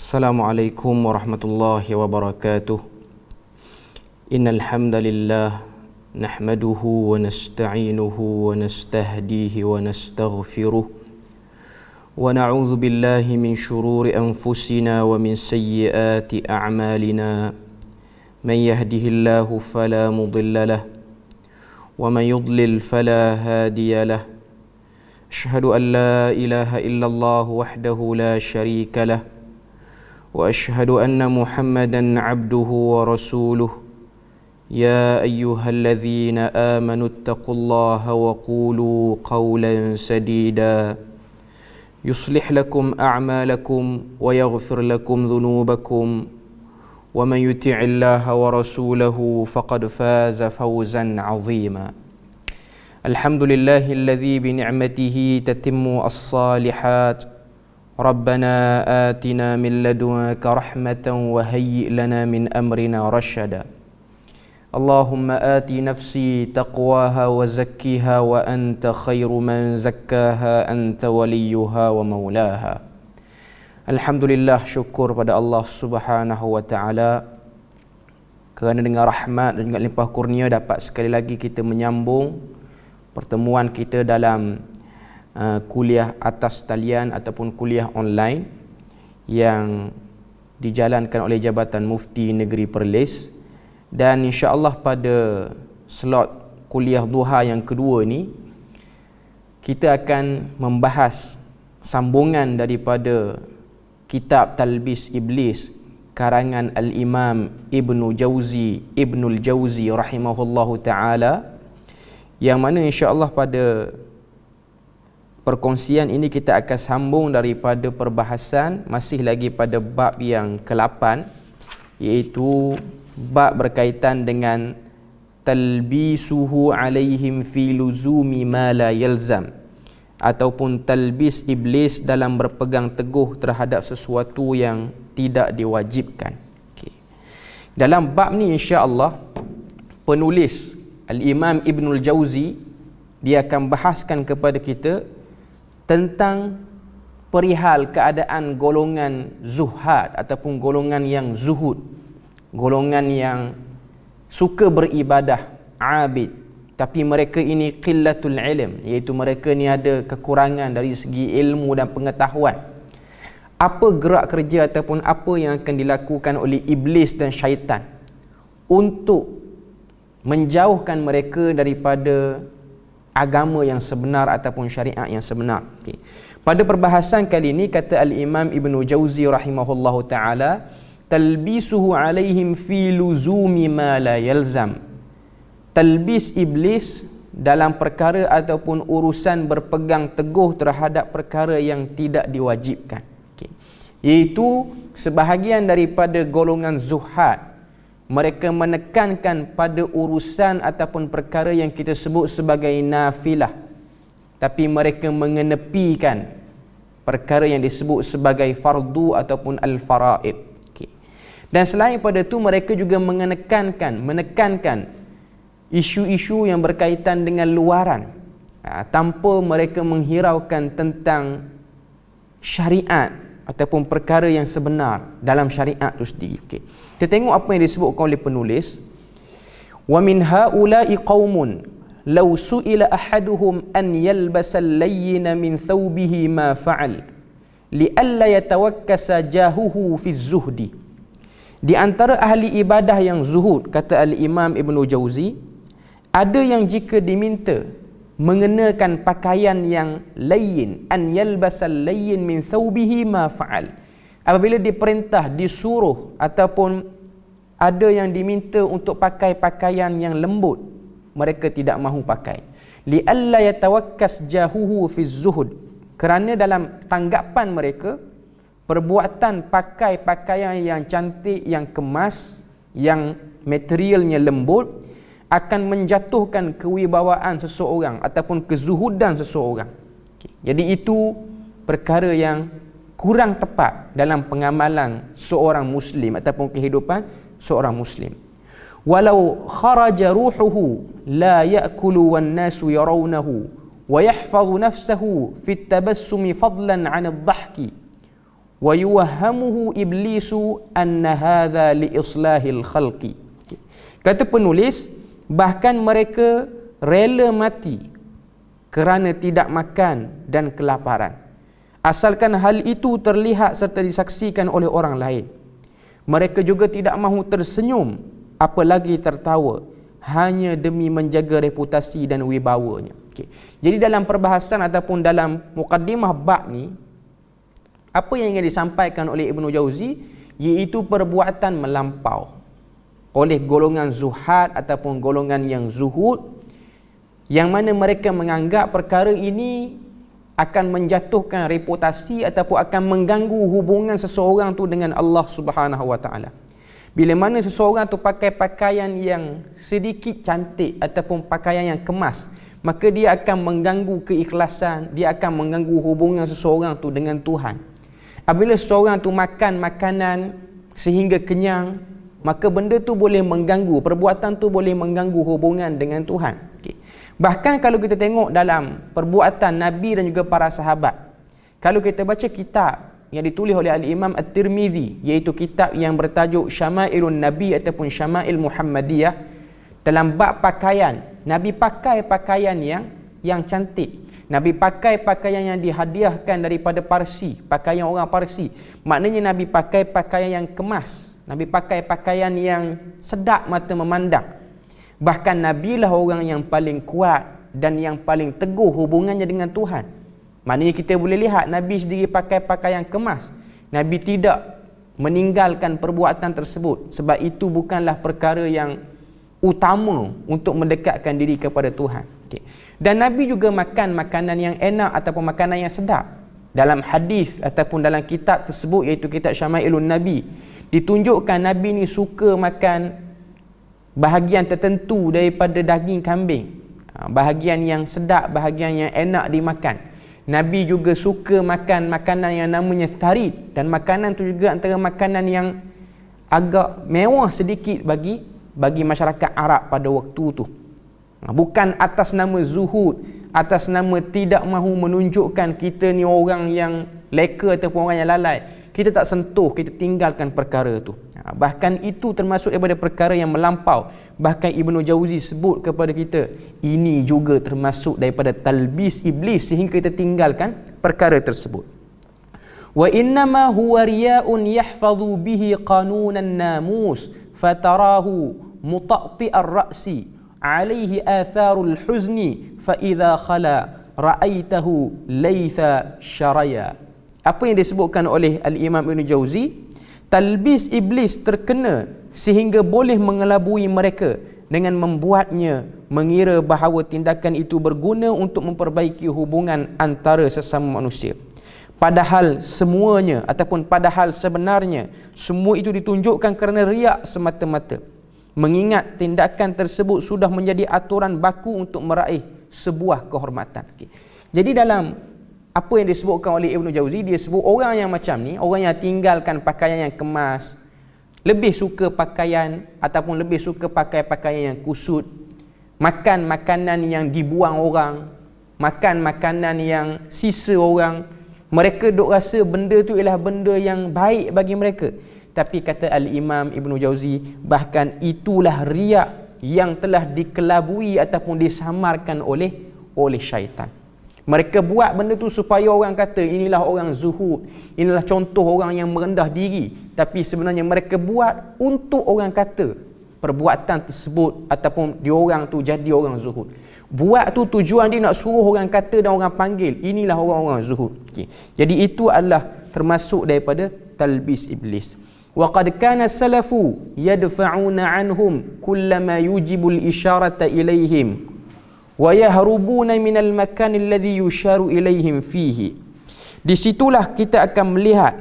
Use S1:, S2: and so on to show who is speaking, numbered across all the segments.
S1: Assalamualaikum warahmatullahi wabarakatuh. Innal hamdalillah nahmaduhu wa nasta'inuhu wa nastahdihi wa nastaghfiruh wa na'udzu billahi min shururi anfusina wa min sayyiati a'malina. Man yahdihillahu fala mudilla lahu wa man yudlil fala hadiya lahu. Asyhadu an la ilaha illallah wahdahu la syarika lahu وأشهد أن محمدا عبده ورسوله يا أيها الذين آمنوا اتقوا الله وقولوا قولا سديدا يصلح لكم أعمالكم ويغفر لكم ذنوبكم ومن يطع الله ورسوله فقد فاز فوزا عظيما. الحمد لله الذي بنعمته تتم الصالحات. ربنا آتنا من لدنك رحمة وهيئ لنا من أمرنا رشدا. اللهم آت نفسي تقواها وزكها وأنت خير من زكاها أنت وليها ومولاها. Alhamdulillah, syukur pada Allah Subhanahu wa taala kerana dengan rahmat dan juga limpah kurnia dapat sekali lagi kita menyambung pertemuan kita dalam kuliah atas talian ataupun kuliah online yang dijalankan oleh Jabatan Mufti Negeri Perlis. Dan insya-Allah pada slot kuliah duha yang kedua ni kita akan membahas sambungan daripada kitab Talbis Iblis karangan Al-Imam Ibnul Jauzi rahimahullahu taala, yang mana insya-Allah pada perkongsian ini kita akan sambung daripada perbahasan masih lagi pada bab yang ke-8, iaitu bab berkaitan dengan talbisuhu alaihim fi luzumi ma la yalzam, ataupun talbis iblis dalam berpegang teguh terhadap sesuatu yang tidak diwajibkan. Dalam bab ni insya-Allah penulis Al-Imam Ibnul Jauzi dia akan bahaskan kepada kita tentang perihal keadaan golongan zuhad ataupun golongan yang zuhud, golongan yang suka beribadah, abid, tapi mereka ini qillatul ilm, iaitu mereka ni ada kekurangan dari segi ilmu dan pengetahuan. Apa gerak kerja ataupun apa yang akan dilakukan oleh iblis dan syaitan untuk menjauhkan mereka daripada agama yang sebenar ataupun syariat yang sebenar. Pada perbahasan kali ini kata Al-Imam Ibnu Jauzi rahimahullahu taala, talbisuhu alaihim fi luzumi ma la yalzam. Talbis iblis dalam perkara ataupun urusan berpegang teguh terhadap perkara yang tidak diwajibkan. Iaitu sebahagian daripada golongan zuhad, mereka menekankan pada urusan ataupun perkara yang kita sebut sebagai nafilah, tapi mereka mengenepikan perkara yang disebut sebagai fardu ataupun al-faraid. Dan selain pada itu mereka juga menekankan isu-isu yang berkaitan dengan luaran, tanpa mereka menghiraukan tentang syariat ataupun perkara yang sebenar dalam syariat itu sendiri. Kita tengok apa yang disebutkan oleh penulis. Wa min haula'i qaumun law su'ila ahaduhum an yalbasa al-layyina min thawbihi ma fa'al li alla yatawakkasa jahuhu fi zuhdi. Di antara ahli ibadah yang zuhud, kata Al-Imam Ibnu Jauzi, ada yang jika diminta mengenakan pakaian yang layyin, an yalbasal layyin min thawbihi ma fa'al, apabila diperintah, disuruh ataupun ada yang diminta untuk pakai pakaian yang lembut, mereka tidak mahu pakai. Li alla yatawakkas jahuhu fi zuhud, kerana dalam tanggapan mereka perbuatan pakai pakaian yang cantik, yang kemas, yang materialnya lembut akan menjatuhkan kewibawaan seseorang ataupun kezuhudan seseorang. Jadi itu perkara yang kurang tepat dalam pengamalan seorang muslim ataupun kehidupan seorang muslim. Walau kharaja ruhuhu la ya'kulu wan nasu yarawnahu wa yahfazu nafsahu fi at-tabassumi fadlan 'an ad-dhahki wa yuwahhamuhu iblisu anna hadha li islahil khalqi. Kata penulis, bahkan mereka rela mati kerana tidak makan dan kelaparan, asalkan hal itu terlihat serta disaksikan oleh orang lain. Mereka juga tidak mahu tersenyum apalagi tertawa, hanya demi menjaga reputasi dan wibawanya. Jadi dalam perbahasan ataupun dalam mukaddimah bab ni, apa yang ingin disampaikan oleh Ibnu Jauzi iaitu perbuatan melampau oleh golongan zuhad ataupun golongan yang zuhud, yang mana mereka menganggap perkara ini akan menjatuhkan reputasi ataupun akan mengganggu hubungan seseorang tu dengan Allah Subhanahu Wa Taala. Bila mana seseorang tu pakai pakaian yang sedikit cantik ataupun pakaian yang kemas, maka dia akan mengganggu keikhlasan, dia akan mengganggu hubungan seseorang tu dengan Tuhan. Apabila seseorang tu makan makanan sehingga kenyang, maka benda tu boleh mengganggu, perbuatan tu boleh mengganggu hubungan dengan Tuhan. Bahkan kalau kita tengok dalam perbuatan Nabi dan juga para sahabat, kalau kita baca kitab yang ditulis oleh Al-Imam At-Tirmizi, iaitu kitab yang bertajuk Syama'ilun Nabi ataupun Syama'il Muhammadiyah, dalam bab pakaian, Nabi pakai pakaian yang cantik. Nabi pakai pakaian yang dihadiahkan daripada Parsi, pakaian orang Parsi. Maknanya Nabi pakai pakaian yang kemas, Nabi pakai pakaian yang sedap mata memandang. Bahkan Nabi lah orang yang paling kuat dan yang paling teguh hubungannya dengan Tuhan. Maknanya kita boleh lihat Nabi sendiri pakai pakaian kemas. Nabi tidak meninggalkan perbuatan tersebut, sebab itu bukanlah perkara yang utama untuk mendekatkan diri kepada Tuhan. Dan Nabi juga makan makanan yang enak ataupun makanan yang sedap. Dalam hadis ataupun dalam kitab tersebut, iaitu kitab Syama'ilun Nabi, ditunjukkan Nabi ni suka makan bahagian tertentu daripada daging kambing, bahagian yang sedap, bahagian yang enak dimakan. Nabi juga suka makan makanan yang namanya tharid, dan makanan tu juga antara makanan yang agak mewah sedikit bagi masyarakat Arab pada waktu tu. Bukan atas nama zuhud, atas nama tidak mahu menunjukkan kita ni orang yang leka ataupun orang yang lalai. Kita tak sentuh, kita tinggalkan perkara tu. Bahkan itu termasuk daripada perkara yang melampau. Bahkan Ibnu Jauzi sebut kepada kita, ini juga termasuk daripada talbis iblis, sehingga kita tinggalkan perkara tersebut. Wa innama huwa riya'un yahfazu bihi qanunan namus fatarahu mutaqti'ar ra'si alaihi atharul huzni fa idza khala ra'aitahu laysa syaraya. Apa yang disebutkan oleh Al-Imam Ibn Jauzi, talbis iblis terkena sehingga boleh mengelabui mereka dengan membuatnya mengira bahawa tindakan itu berguna untuk memperbaiki hubungan antara sesama manusia. Padahal semuanya ataupun padahal sebenarnya semua itu ditunjukkan kerana riak semata-mata, mengingat tindakan tersebut sudah menjadi aturan baku untuk meraih sebuah kehormatan. Jadi dalam apa yang disebutkan oleh Ibnu Jauzi, dia sebut orang yang macam ni, orang yang tinggalkan pakaian yang kemas, lebih suka pakaian ataupun lebih suka pakai pakaian yang kusut, makan makanan yang dibuang orang, makan makanan yang sisa orang. Mereka duk rasa benda tu ialah benda yang baik bagi mereka. Tapi kata Al-Imam Ibnu Jauzi, bahkan itulah riak yang telah dikelabui ataupun disamarkan oleh syaitan. Mereka buat benda tu supaya orang kata inilah orang zuhud, inilah contoh orang yang merendah diri. Tapi sebenarnya mereka buat untuk orang kata perbuatan tersebut ataupun diorang tu jadi orang zuhud. Buat tu tujuan dia nak suruh orang kata dan orang panggil inilah orang-orang zuhud. Jadi itu adalah termasuk daripada talbis iblis. Wa qad kana salafu yadfa'una anhum kullama yujibul isyarata ilaihim wa yahrubuna minal makan alladhi yusharu ilaihim fihi. Di situlah kita akan melihat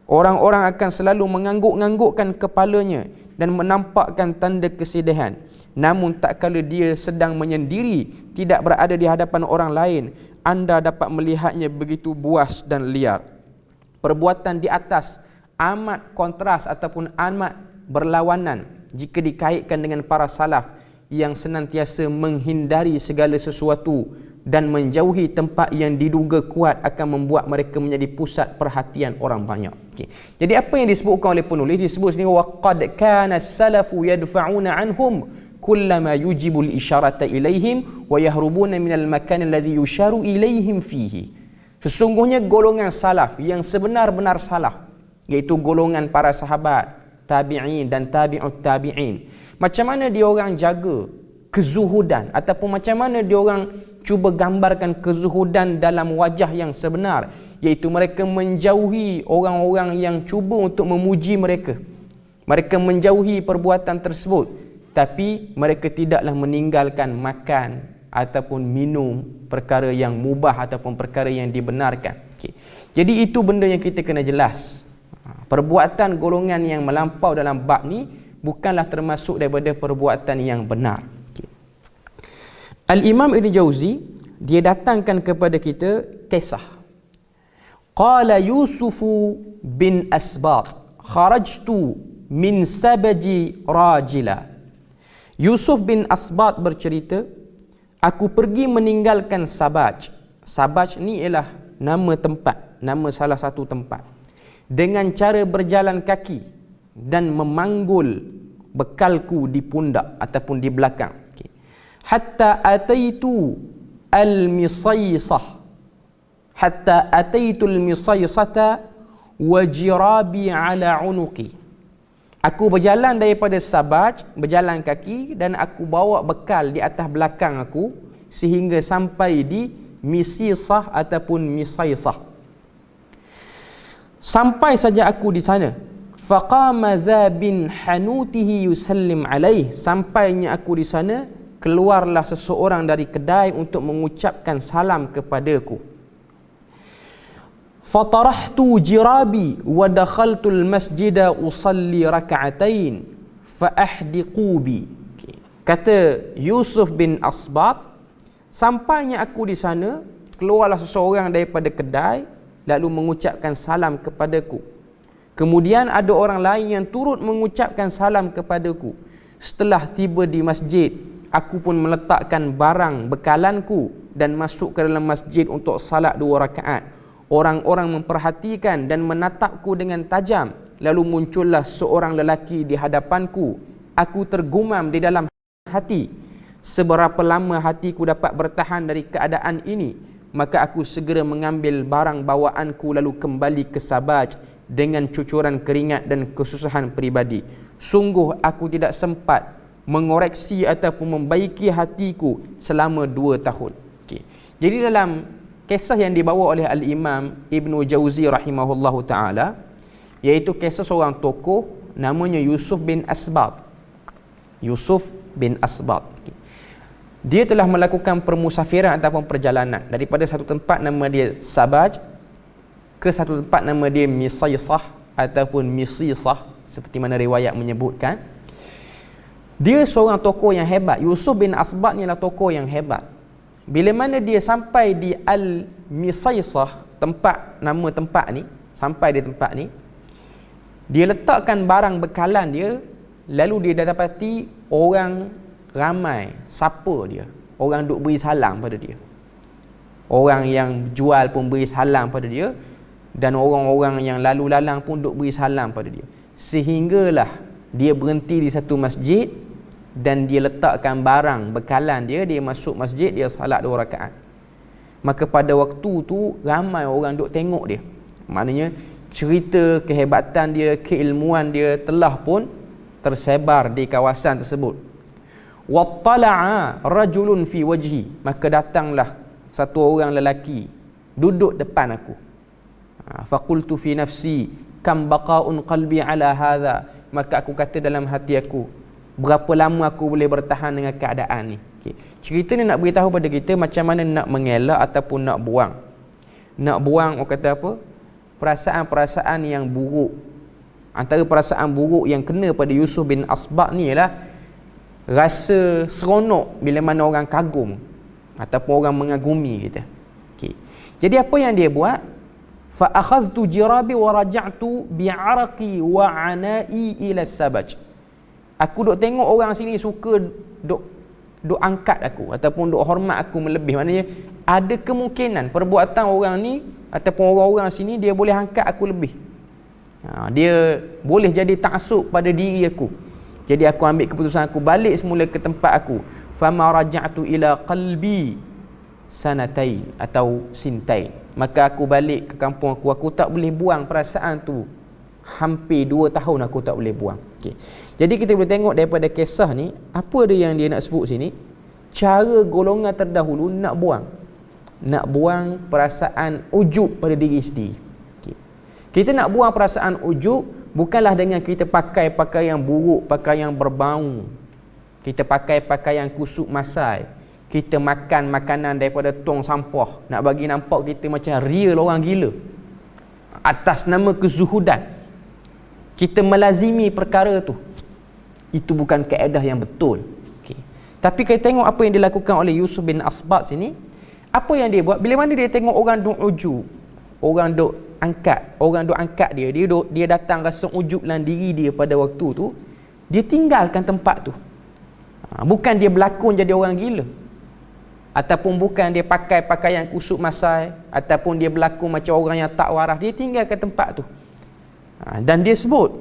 S1: orang-orang akan selalu mengangguk-anggukkan kepalanya dan menampakkan tanda kesedihan, namun tak kala dia sedang menyendiri, tidak berada di hadapan orang lain, anda dapat melihatnya begitu buas dan liar. Perbuatan di atas amat kontras ataupun amat berlawanan jika dikaitkan dengan para salaf yang senantiasa menghindari segala sesuatu dan menjauhi tempat yang diduga kuat akan membuat mereka menjadi pusat perhatian orang banyak. Okay. Jadi apa yang disebutkan oleh penulis, disebut sini waqad kana as-salafu yadfa'una anhum kullama yujibu al-isharata ilaihim wa yahrubuna min al-makan alladhi yusharu ilaihim fihi. Sesungguhnya golongan salaf yang sebenar-benar salaf, iaitu golongan para sahabat, tabi'in dan tabi'ut tabi'in, macam mana dia orang jaga kezuhudan ataupun macam mana dia orang cuba gambarkan kezuhudan dalam wajah yang sebenar, iaitu mereka menjauhi orang-orang yang cuba untuk memuji mereka. Mereka menjauhi perbuatan tersebut, tapi mereka tidaklah meninggalkan makan ataupun minum perkara yang mubah ataupun perkara yang dibenarkan. Okay. Jadi itu benda yang kita kena jelas. Perbuatan golongan yang melampau dalam bab ni bukanlah termasuk daripada perbuatan yang benar. Okay. Al-Imam Ibn Jauzi dia datangkan kepada kita kisah. Qala Yusufu bin Asbat kharajtu min sabaji rajila. Yusuf bin Asbat bercerita, aku pergi meninggalkan Sabaj. Sabaj ni ialah nama tempat, nama salah satu tempat, dengan cara berjalan kaki dan memanggul bekalku di pundak ataupun di belakang. Okay. Hatta ataitu al-misaysah, hatta ataitu al-misaysata wa jirabi ala unuqi. Aku berjalan daripada Sabaj, berjalan kaki, dan aku bawa bekal di atas belakang aku sehingga sampai di Misisah ataupun Misaysah. Sampai saja aku di sana, faqama dha bin hanutihi yusallim alaih. Sampainya aku di sana, keluarlah seseorang dari kedai untuk mengucapkan salam kepadaku. Fatarahtu jirabi wa dakhaltul masjida usalli raka'atain fa ahdiqu bi. Kata Yusuf bin Asbat, sampainya aku di sana, keluarlah seseorang daripada kedai lalu mengucapkan salam kepadaku. Kemudian ada orang lain yang turut mengucapkan salam kepadaku. Setelah tiba di masjid, aku pun meletakkan barang bekalanku dan masuk ke dalam masjid untuk salat 2 rakaat. Orang-orang memperhatikan dan menatapku dengan tajam. Lalu muncullah seorang lelaki di hadapanku. Aku tergumam di dalam hati, seberapa lama hatiku dapat bertahan dari keadaan ini. Maka aku segera mengambil barang bawaanku lalu kembali ke Sabaj dengan cucuran keringat dan kesusahan peribadi. Sungguh aku tidak sempat mengoreksi ataupun membaiki hatiku selama 2 tahun. Okay. Jadi dalam kisah yang dibawa oleh Al-Imam Ibn Jauzi rahimahullahu ta'ala, iaitu kisah seorang tokoh namanya Yusuf bin Asbat. Yusuf bin Asbat. Dia telah melakukan permusafiran ataupun perjalanan daripada satu tempat nama dia Sabaj ke satu tempat nama dia Misaysah ataupun Misisah, seperti mana riwayat menyebutkan. Dia seorang tokoh yang hebat. Yusuf bin Asbat ni adalah tokoh yang hebat. Bila mana dia sampai di Al-Misaysah, tempat, nama tempat ni, sampai di tempat ni, dia letakkan barang bekalan dia, lalu dia dapati orang ramai sapa dia. Orang duk beri salam pada dia. Orang yang jual pun beri salam pada dia, dan orang-orang yang lalu lalang pun duk beri salam pada dia. Sehinggalah dia berhenti di satu masjid dan dia letakkan barang bekalan dia, dia masuk masjid, dia salat 2 rakaat. Maka pada waktu tu ramai orang duk tengok dia. Maknanya cerita kehebatan dia, keilmuan dia telah pun tersebar di kawasan tersebut. Wattala'a rajulun fi wajhi, maka datanglah satu orang lelaki duduk depan aku. Faqultu fi nafsi kam baqa'un qalbi ala hadha, maka aku kata dalam hati aku, berapa lama aku boleh bertahan dengan keadaan ni. Okay. Cerita ni nak beritahu pada kita macam mana nak mengelak ataupun nak buang. Nak buang, orang kata apa? Perasaan-perasaan yang buruk. Antara perasaan buruk yang kena pada Yusuf bin Asbat ni ialah rasa seronok bila mana orang kagum ataupun orang mengagumi kita. Okay. Jadi apa yang dia buat? Fa akhadhtu jirabi wa raja'tu bi'araqi wa 'ana'i ila Sabaj. Aku duk tengok orang sini suka duk duk angkat aku ataupun duk hormat aku melebih. Maknanya ada kemungkinan perbuatan orang ni ataupun orang-orang sini dia boleh angkat aku lebih. Dia boleh jadi taksub pada diri aku. Jadi aku ambil keputusan, aku balik semula ke tempat aku. Fama raja'tu ila qalbi sanatain atau sintain. Maka aku balik ke kampung aku tak boleh buang perasaan tu. Hampir 2 tahun aku tak boleh buang. Okay. Jadi kita boleh tengok daripada kisah ni, apa dia yang dia nak sebut sini? Cara golongan terdahulu nak buang perasaan ujub pada diri sendiri. Okay. Kita nak buang perasaan ujub bukanlah dengan kita pakai pakaian buruk, pakaian berbau. Kita pakai pakaian kusuk masai. Kita makan makanan daripada tong sampah. Nak bagi nampak kita macam real orang gila. Atas nama kezuhudan. Kita melazimi perkara tu. Itu bukan kaedah yang betul. Okay. Tapi kita tengok apa yang dilakukan oleh Yusuf bin Asbat sini. Apa yang dia buat? Bila mana dia tengok orang duk ujub, orang duk angkat dia, dia datang rasa ujub dalam diri dia pada waktu tu, dia tinggalkan tempat tu. Bukan dia berlakon jadi orang gila, ataupun bukan dia pakai pakaian kusuk masai, ataupun dia berlakon macam orang yang tak waras. Dia tinggalkan tempat tu. Dan dia sebut,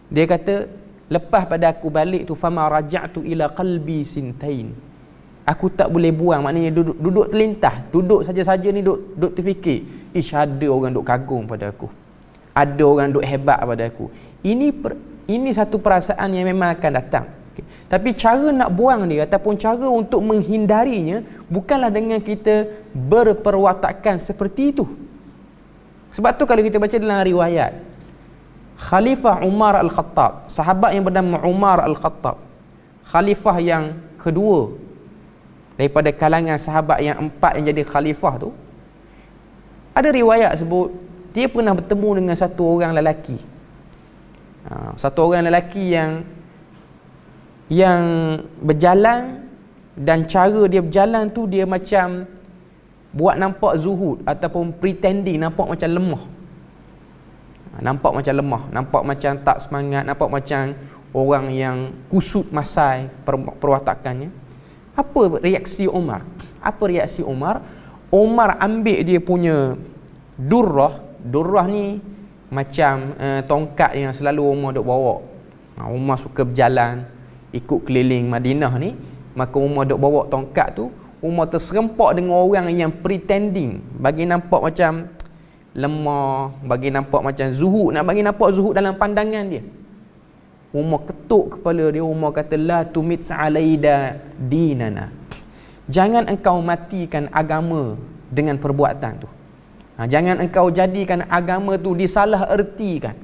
S1: dia kata, lepas pada aku balik tu, fama raja'tu ila qalbi sintain. Aku tak boleh buang. Maknanya duduk terlintah, duduk saja-saja ni duduk terfikir, ada orang duk kagum pada aku, ada orang duk hebat pada aku. Ini satu perasaan yang memang akan datang. Okay. Tapi cara nak buang dia ataupun cara untuk menghindarinya bukanlah dengan kita berperwatakan seperti itu. Sebab tu kalau kita baca dalam riwayat, Khalifah Umar Al-Khattab, sahabat yang bernama Umar Al-Khattab, khalifah yang kedua daripada kalangan sahabat yang 4 yang jadi khalifah tu, ada riwayat sebut dia pernah bertemu dengan satu orang lelaki. Satu orang lelaki yang berjalan, dan cara dia berjalan tu dia macam buat nampak zuhud ataupun pretending, nampak macam lemah. Nampak macam lemah, nampak macam tak semangat, nampak macam orang yang kusut masai perwatakannya. Apa reaksi Umar? Umar ambil dia punya durrah ni macam tongkat yang selalu Umar duk bawa. Umar suka berjalan ikut keliling Madinah ni, maka Umar duk bawa tongkat tu. Umar terserempak dengan orang yang pretending, bagi nampak macam lemah, bagi nampak macam zuhud, nak bagi nampak zuhud dalam pandangan dia. Umar ketuk kepala dia. Umar kata, la tumit alaida dinana. Jangan engkau matikan agama dengan perbuatan tu. Jangan engkau jadikan agama tu disalah ertikan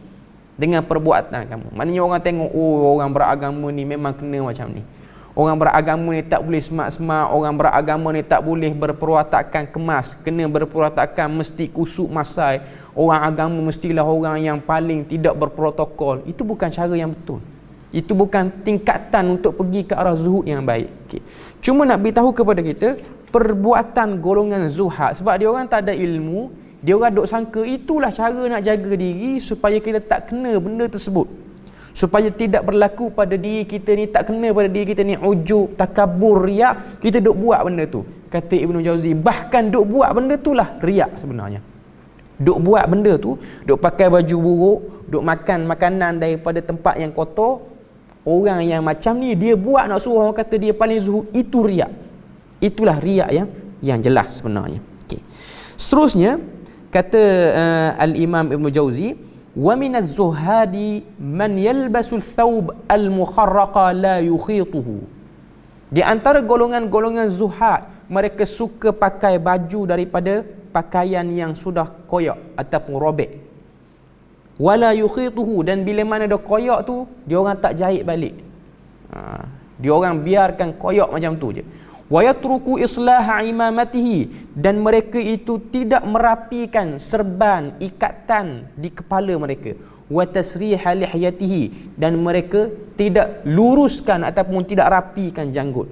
S1: dengan perbuatan kamu. Maknanya orang tengok, oh orang beragama ni memang kena macam ni. Orang beragama ni tak boleh semak-semak, orang beragama ni tak boleh berperwatakan kemas, kena berperwatakan mesti kusuk masai, orang agama mestilah orang yang paling tidak berprotokol. Itu bukan cara yang betul. Itu bukan tingkatan untuk pergi ke arah zuhud yang baik. Okay. Cuma nak beritahu kepada kita perbuatan golongan zuhad, sebab dia orang tak ada ilmu, dia orang duk sangka itulah cara nak jaga diri supaya kita tak kena benda tersebut, supaya tidak berlaku pada diri kita ni, tak kena pada diri kita ni ujub, takabur, riak. Kita duk buat benda tu. Kata Ibnu Jauzi, bahkan duk buat benda tu lah riak sebenarnya. Duk buat benda tu, duk pakai baju buruk, duk makan makanan daripada tempat yang kotor. Orang yang macam ni dia buat nak suruh orang kata dia paling zuhud, itu riak. Itulah riak yang jelas sebenarnya. Okay. Seterusnya kata Al-Imam Ibnu Jauzi, wa minaz zuhadi man yalbasul thawb al-mukharraqa la yukhituhu. Di antara golongan-golongan zuhad, mereka suka pakai baju daripada pakaian yang sudah koyak ataupun robek. Wala yukhituhu, dan bila mana dah koyak tu dia orang tak jahit balik. Dia orang biarkan koyak macam tu je. Wa yatruku islaha imamatihi, dan mereka itu tidak merapikan serban ikatan di kepala mereka. Wa tasriha lihyatihi, dan mereka tidak luruskan ataupun tidak rapikan janggut.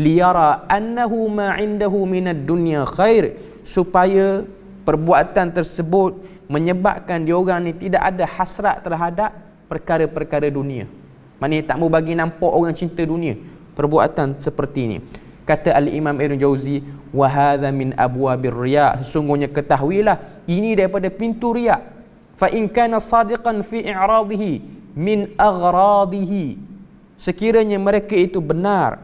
S1: Liyara annahu ma indahu minad dunya khair, supaya perbuatan tersebut menyebabkan diorang ni tidak ada hasrat terhadap perkara-perkara dunia. Maknanya tak mau bagi nampak orang cinta dunia, perbuatan seperti ini. Kata Al-Imam Ibn Jauzi, wa hadha min abwabir riya, sesungguhnya ketahuilah ini daripada pintu riya. Fa in kana sadiqan fi i'radihi min aghradihi, sekiranya mereka itu benar,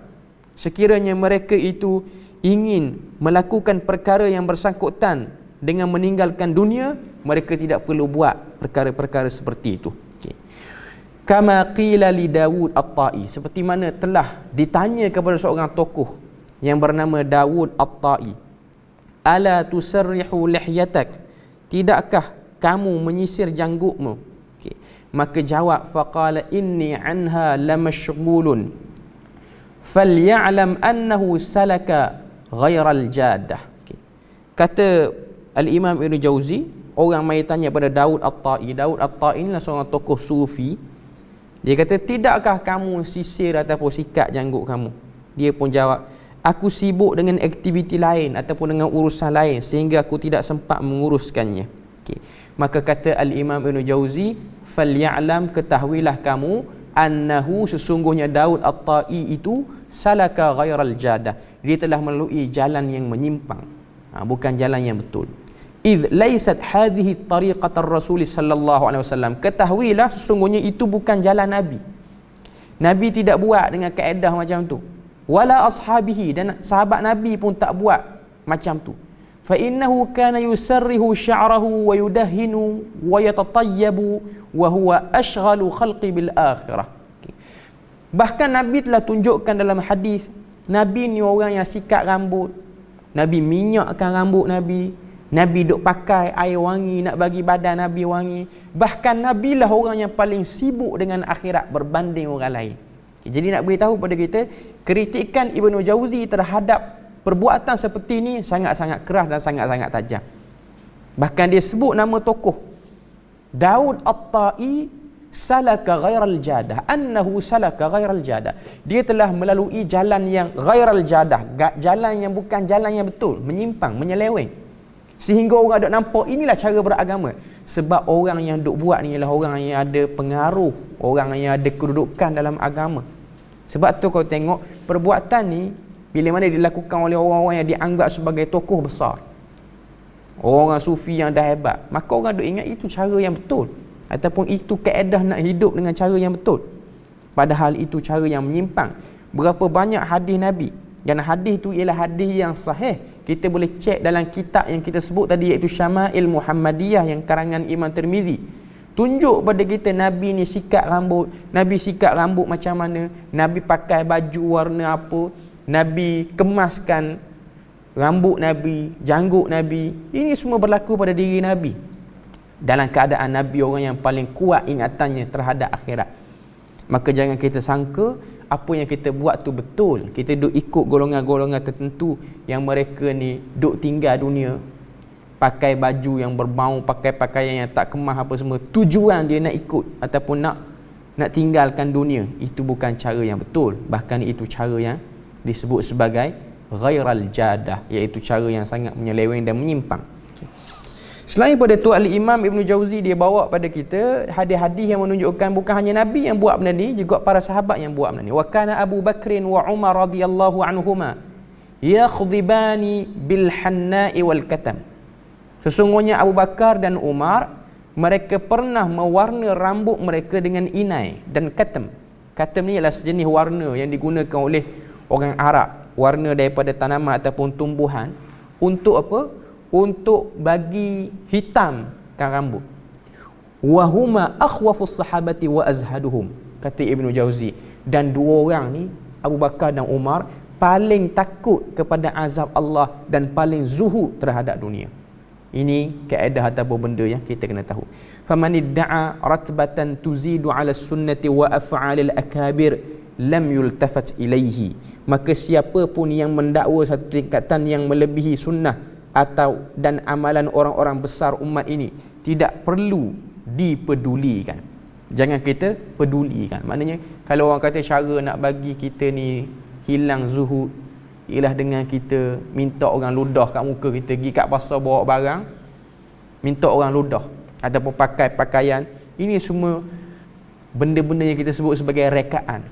S1: sekiranya mereka itu ingin melakukan perkara yang bersangkutan dengan meninggalkan dunia, mereka tidak perlu buat perkara-perkara seperti itu. Kama qila li Dawud At-Tai, seperti mana telah ditanya kepada seorang tokoh yang bernama Dawud At-Tai, ala tusarrihu lihyatak, tidakkah kamu menyisir janggutmu? Maka jawab, faqala inni anha lamashghulun falya'lam annahu salaka ghairal jadah. Kata Al-Imam Ibn Jauzi, orang mai tanya pada Dawud At-Tai. Dawud At-Tai inilah seorang tokoh sufi. Dia kata, tidakkah kamu sisir ataupun sikat janggut kamu? Dia pun jawab, aku sibuk dengan aktiviti lain ataupun dengan urusan lain sehingga aku tidak sempat menguruskannya. Maka kata Al-Imam Ibn Jauzi, falya'lam, ketahuilah kamu, annahu, sesungguhnya Dawud At-Tai itu salaka ghairal jadah, dia telah melalui jalan yang menyimpang, bukan jalan yang betul. Idh laysat hadhihi tariqat ar-rasul sallallahu alaihi wasallam, ketahuilah sesungguhnya itu bukan jalan Nabi. Nabi tidak buat dengan kaedah macam tu. Wala ashabihi, dan sahabat Nabi pun tak buat macam tu. Fa innahu kana yusarrihu sya'rahu wa yudahhinu wa yatatayyabu wa huwa ashghalu khalqi bil akhirah. Bahkan Nabi telah tunjukkan dalam hadis, Nabi ni orang yang sikat rambut, Nabi minyakkan rambut Nabi, Nabi duk pakai air wangi nak bagi badan Nabi wangi. Bahkan Nabi lah orang yang paling sibuk dengan akhirat berbanding orang lain. Jadi nak beritahu pada kita, kritikan Ibnu Jauzi terhadap perbuatan seperti ini sangat-sangat keras dan sangat-sangat tajam. Bahkan dia sebut nama tokoh Dawud At-Tai, salaka ghairal jadah, annahu salaka ghairal jadah, dia telah melalui jalan yang ghairal jadah, jalan yang bukan jalan yang betul, menyimpang, menyeleweng, sehingga orang duk nampak inilah cara beragama. Sebab orang yang duk buat ni ialah orang yang ada pengaruh, orang yang ada kedudukan dalam agama. Sebab tu kau tengok perbuatan ni bila mana dilakukan oleh orang-orang yang dianggap sebagai tokoh besar, orang sufi yang dah hebat, maka orang duk ingat itu cara yang betul, ataupun itu kaedah nak hidup dengan cara yang betul, padahal itu cara yang menyimpang. Berapa banyak hadis Nabi, dan hadis itu ialah hadis yang sahih, kita boleh cek dalam kitab yang kita sebut tadi, iaitu Syama'il Muhammadiyah yang karangan Imam Tirmizi. Tunjuk pada kita Nabi ni sikat rambut, Nabi sikat rambut macam mana, Nabi pakai baju warna apa, Nabi kemaskan rambut Nabi, janggut Nabi. Ini semua berlaku pada diri Nabi, dalam keadaan Nabi orang yang paling kuat ingatannya terhadap akhirat. Maka jangan kita sangka apa yang kita buat tu betul. Kita duk ikut golongan-golongan tertentu yang mereka ni duk tinggal dunia, pakai baju yang berbau, pakai pakaian yang tak kemas apa semua, tujuan dia nak ikut ataupun nak tinggalkan dunia. Itu bukan cara yang betul, bahkan itu cara yang disebut sebagai ghairal jadah, iaitu cara yang sangat menyeleweng dan menyimpang. Selain pada tu, Al-Imam Ibn Jauzi dia bawa pada kita hadis-hadis yang menunjukkan bukan hanya Nabi yang buat benda ni, juga para sahabat yang buat benda ni. Wa kana Abu Bakrin wa Umar radhiyallahu anhuma yakhdibani bil hanna'i wal katam. Sesungguhnya Abu Bakar dan Umar, mereka pernah mewarna rambut mereka dengan inai dan katam. Katam ni ialah sejenis warna yang digunakan oleh orang Arab, warna daripada tanaman ataupun tumbuhan, untuk apa? Untuk bagi hitamkan rambut. Wa huma akhwafus sahabati wa azhaduhum, kata Ibnu Jauzi, dan dua orang ni, Abu Bakar dan Umar, paling takut kepada azab Allah dan paling zuhud terhadap dunia. Ini kaedah ataupun benda yang kita kena tahu. Faman idda'a ratbatan tuzidu 'ala sunnati wa af'alil akabir lam yultafat ilaihi. Maka siapa pun yang mendakwa satu tingkatan yang melebihi sunnah atau dan amalan orang-orang besar umat ini, tidak perlu dipedulikan. Jangan kita pedulikan. Maknanya kalau orang kata cara nak bagi kita ni hilang zuhud ialah dengan kita minta orang ludah kat muka kita, pergi kat pasar bawa barang, minta orang ludah ataupun pakai pakaian. Ini semua benda-benda yang kita sebut sebagai rekaan.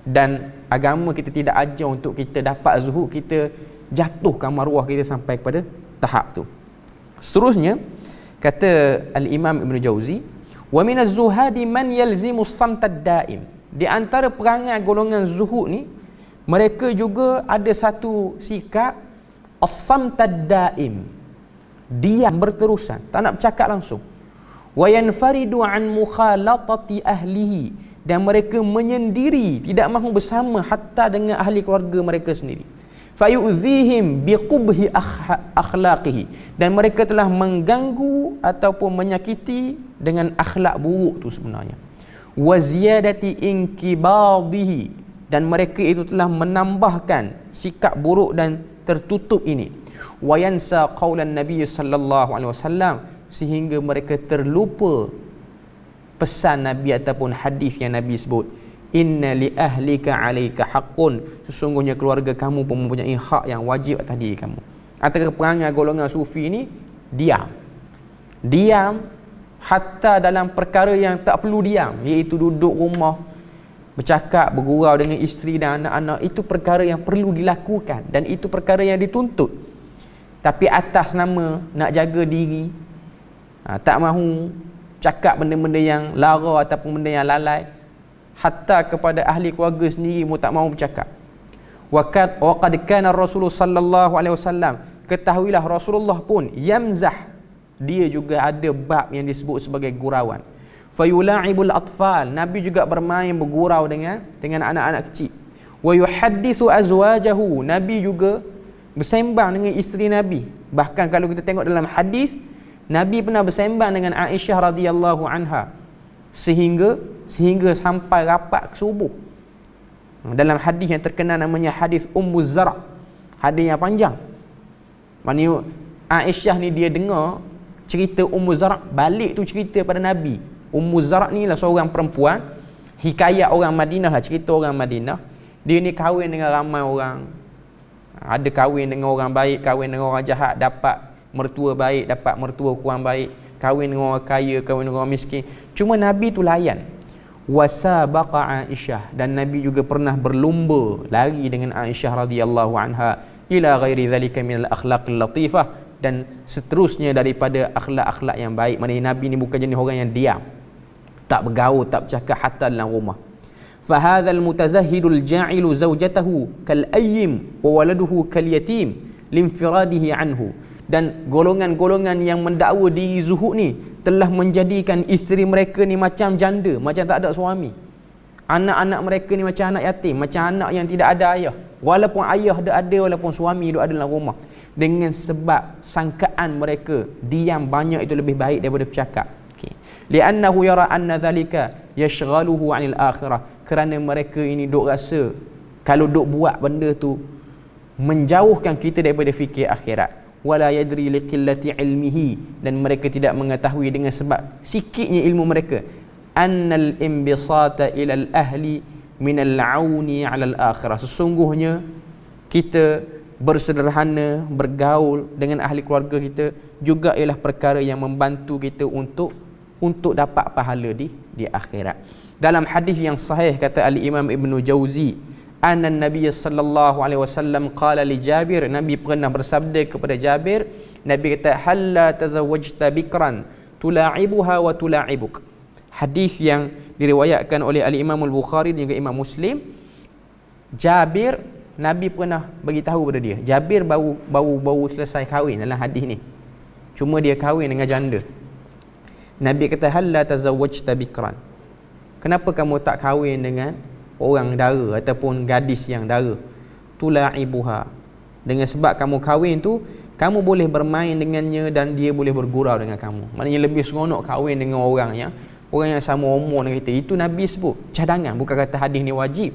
S1: dan agama kita tidak ajar untuk kita dapat zuhud kita jatuhkan maruah kita sampai kepada tahap tu. Seterusnya kata Al-Imam Ibn Jauzi, wa min az-zuhadi man yalzimu as-samt ad-daim. Di antara perangai golongan zuhud ni, mereka juga ada satu sikap as-samt ad-daim, diam berterusan, tak nak bercakap langsung. Wa yanfaridu an mukhalatati ahlihi, dan mereka menyendiri, tidak mahu bersama hatta dengan ahli keluarga mereka sendiri. Fayu'zihim biqubhi akhlaqihi, dan mereka telah mengganggu ataupun menyakiti dengan akhlak buruk tu sebenarnya. Wa ziyadati inkibadihi, dan mereka itu telah menambahkan sikap buruk dan tertutup ini. Wa yansa qaulan Nabi sallallahu alaihi wasallam, sehingga mereka terlupa pesan Nabi ataupun hadis yang Nabi sebut, inna li ahlika alayka haqqun, sesungguhnya keluarga kamu pun mempunyai hak yang wajib atas diri kamu. Antara perangai golongan sufi ni, diam hatta dalam perkara yang tak perlu diam, iaitu duduk rumah bercakap, bergurau dengan isteri dan anak-anak, itu perkara yang perlu dilakukan dan itu perkara yang dituntut. Tapi atas nama nak jaga diri, tak mahu cakap benda-benda yang lara ataupun benda yang lalai, hatta kepada ahli keluarga sendiri pun tak mahu bercakap. Wa qad kana Rasulullah sallallahu alaihi wasallam, ketahuilah Rasulullah pun yamzah, dia juga ada bab yang disebut sebagai gurauan. Fayula'ibul atfal, Nabi juga bermain bergurau dengan anak-anak kecil. Wa yuhaddithu azwajahu, Nabi juga bersembang dengan isteri Nabi. Bahkan kalau kita tengok dalam hadis, Nabi pernah bersembang dengan Aisyah radhiyallahu anha sehingga sampai rapat ke subuh. Dalam hadis yang terkenal namanya hadis Ummu Zara', hadis yang panjang. Maknanya Aisyah ni dia dengar cerita Ummu Zara', balik tu cerita pada Nabi. Ummu Zara' ni lah seorang perempuan, hikayat orang Madinah lah, cerita orang Madinah. Dia ni kahwin dengan ramai orang. Ada kahwin dengan orang baik, kahwin dengan orang jahat, dapat mertua baik, dapat mertua kurang baik, kahwin dengan orang kaya, kahwin dengan orang miskin. Cuma Nabi tu layan. Wasabaqa Aisyah, dan Nabi juga pernah berlumba lari dengan Aisyah radhiyallahu anha ila ghairi dhalika min al-akhlaqil latifah, dan seterusnya daripada akhlak-akhlak yang baik. Maknanya Nabi ni bukan jenis orang yang diam, tak bergaul, tak bercakap hatta dalam rumah. Fa hadzal mutazahhidul ja'ilu zawjatahu kal ayyim wa waladuhu kal yatim linfiradihi anhu. Dan golongan-golongan yang mendakwa diri zuhud ni telah menjadikan isteri mereka ni macam janda, macam tak ada suami. Anak-anak mereka ni macam anak yatim, macam anak yang tidak ada ayah. Walaupun ayah ada, walaupun suami ada dalam rumah. Dengan sebab sangkaan mereka diam banyak itu lebih baik daripada bercakap. Okay. Li'annahu yara anna dhalika yashghaluhu 'anil akhirah. Kerana mereka ini duk rasa kalau duk buat benda tu menjauhkan kita daripada fikir akhirat. Wala yadri liqillati ilmihi, dan mereka tidak mengetahui dengan sebab sikitnya ilmu mereka, annal imbisata ilal ahli minal auni alal akhirah, sesungguhnya kita bersederhana, bergaul dengan ahli keluarga kita juga ialah perkara yang membantu kita untuk dapat pahala di akhirat. Dalam hadis yang sahih kata Al-Imam Ibn Jauzi, anna Nabi sallallahu alaihi wasallam qala li Jabir, Nabi pernah bersabda kepada Jabir, Nabi kata, halla tazawwajta bikran tula'ibuha wa tula'ibuk. Hadis yang diriwayatkan oleh Al-Imam Al-Bukhari dan juga Imam Muslim. Jabir, Nabi pernah bagi tahu pada dia, Jabir baru selesai kahwin dalam hadis ni, cuma dia kahwin dengan janda. Nabi kata, halla tazawwajta bikran, kenapa kamu tak kahwin dengan orang dara ataupun gadis yang dara? Tula'ibuha, dengan sebab kamu kahwin tu, kamu boleh bermain dengannya dan dia boleh bergurau dengan kamu. Maknanya lebih seronok kahwin dengan orang yang sama umur dengan kita. Itu Nabi sebut cadangan, bukan kata hadis ni wajib.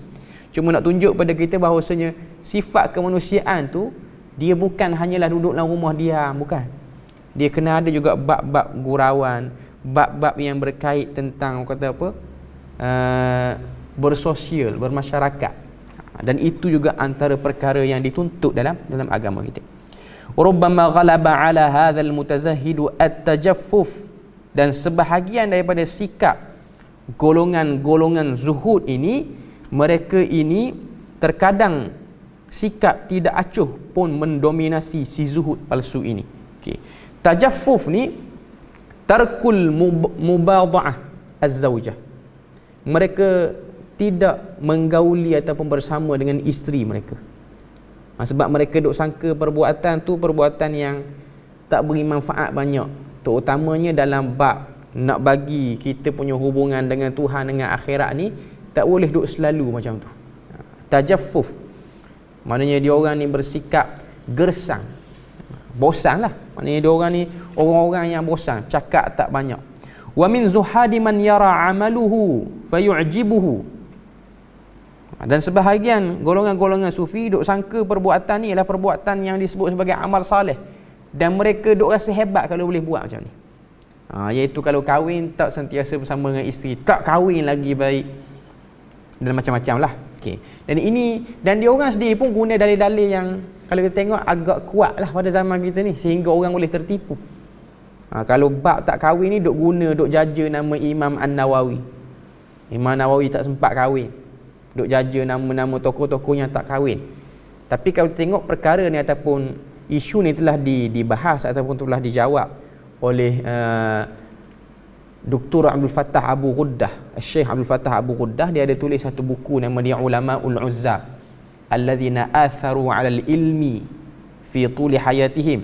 S1: Cuma nak tunjuk pada kita bahawasanya sifat kemanusiaan tu, dia bukan hanyalah duduk dalam rumah diam, bukan. Dia kena ada juga bab-bab gurauan, bab-bab yang berkait tentang kata apa, bersosial, bermasyarakat. Dan itu juga antara perkara yang dituntut dalam agama kita. Rubbama ghalaba ala hadzal mutazahhidu at-tajaffuf, dan sebahagian daripada sikap golongan-golongan zuhud ini mereka ini terkadang sikap tidak acuh pun mendominasi si zuhud palsu ini. Okey. Tajaffuf ni tarkul mubada'ah az-zawjah. Mereka tidak menggauli ataupun bersama dengan isteri mereka. Sebab mereka duk sangka perbuatan tu perbuatan yang tak beri manfaat banyak, terutamanya dalam bab nak bagi kita punya hubungan dengan Tuhan, dengan akhirat ni tak boleh duk selalu macam tu. Tajaffuf maknanya dia orang ni bersikap gersang, bosan lah. Maknanya dia orang ni orang-orang yang bosan, cakap tak banyak. Wa min zuhadi man yara amaluhu fayu'jibuhu. Dan sebahagian golongan-golongan sufi duk sangka perbuatan ni ialah perbuatan yang disebut sebagai amal soleh, dan mereka duk rasa hebat kalau boleh buat macam ni. Iaitu kalau kahwin tak sentiasa bersama dengan isteri, tak kahwin lagi baik, dan macam-macam lah. Okay. Dan dia orang sendiri pun guna dalil-dalil yang kalau kita tengok agak kuat lah pada zaman kita ni, sehingga orang boleh tertipu. Kalau bab tak kahwin ni duk jaja nama Imam An-Nawawi. Imam Nawawi tak sempat kahwin, duk jaja nama-nama tokoh-tokoh yang tak kahwin. Tapi kalau tengok perkara ni ataupun isu ni telah dibahas ataupun telah dijawab oleh Dr. Abdul Fattah Abu Ghuddah, Syekh Abdul Fattah Abu Ghuddah. Dia ada tulis satu buku nama dia Ulama'ul Uzzab alladzina atharu 'alal ilmi fi tuli hayatihim,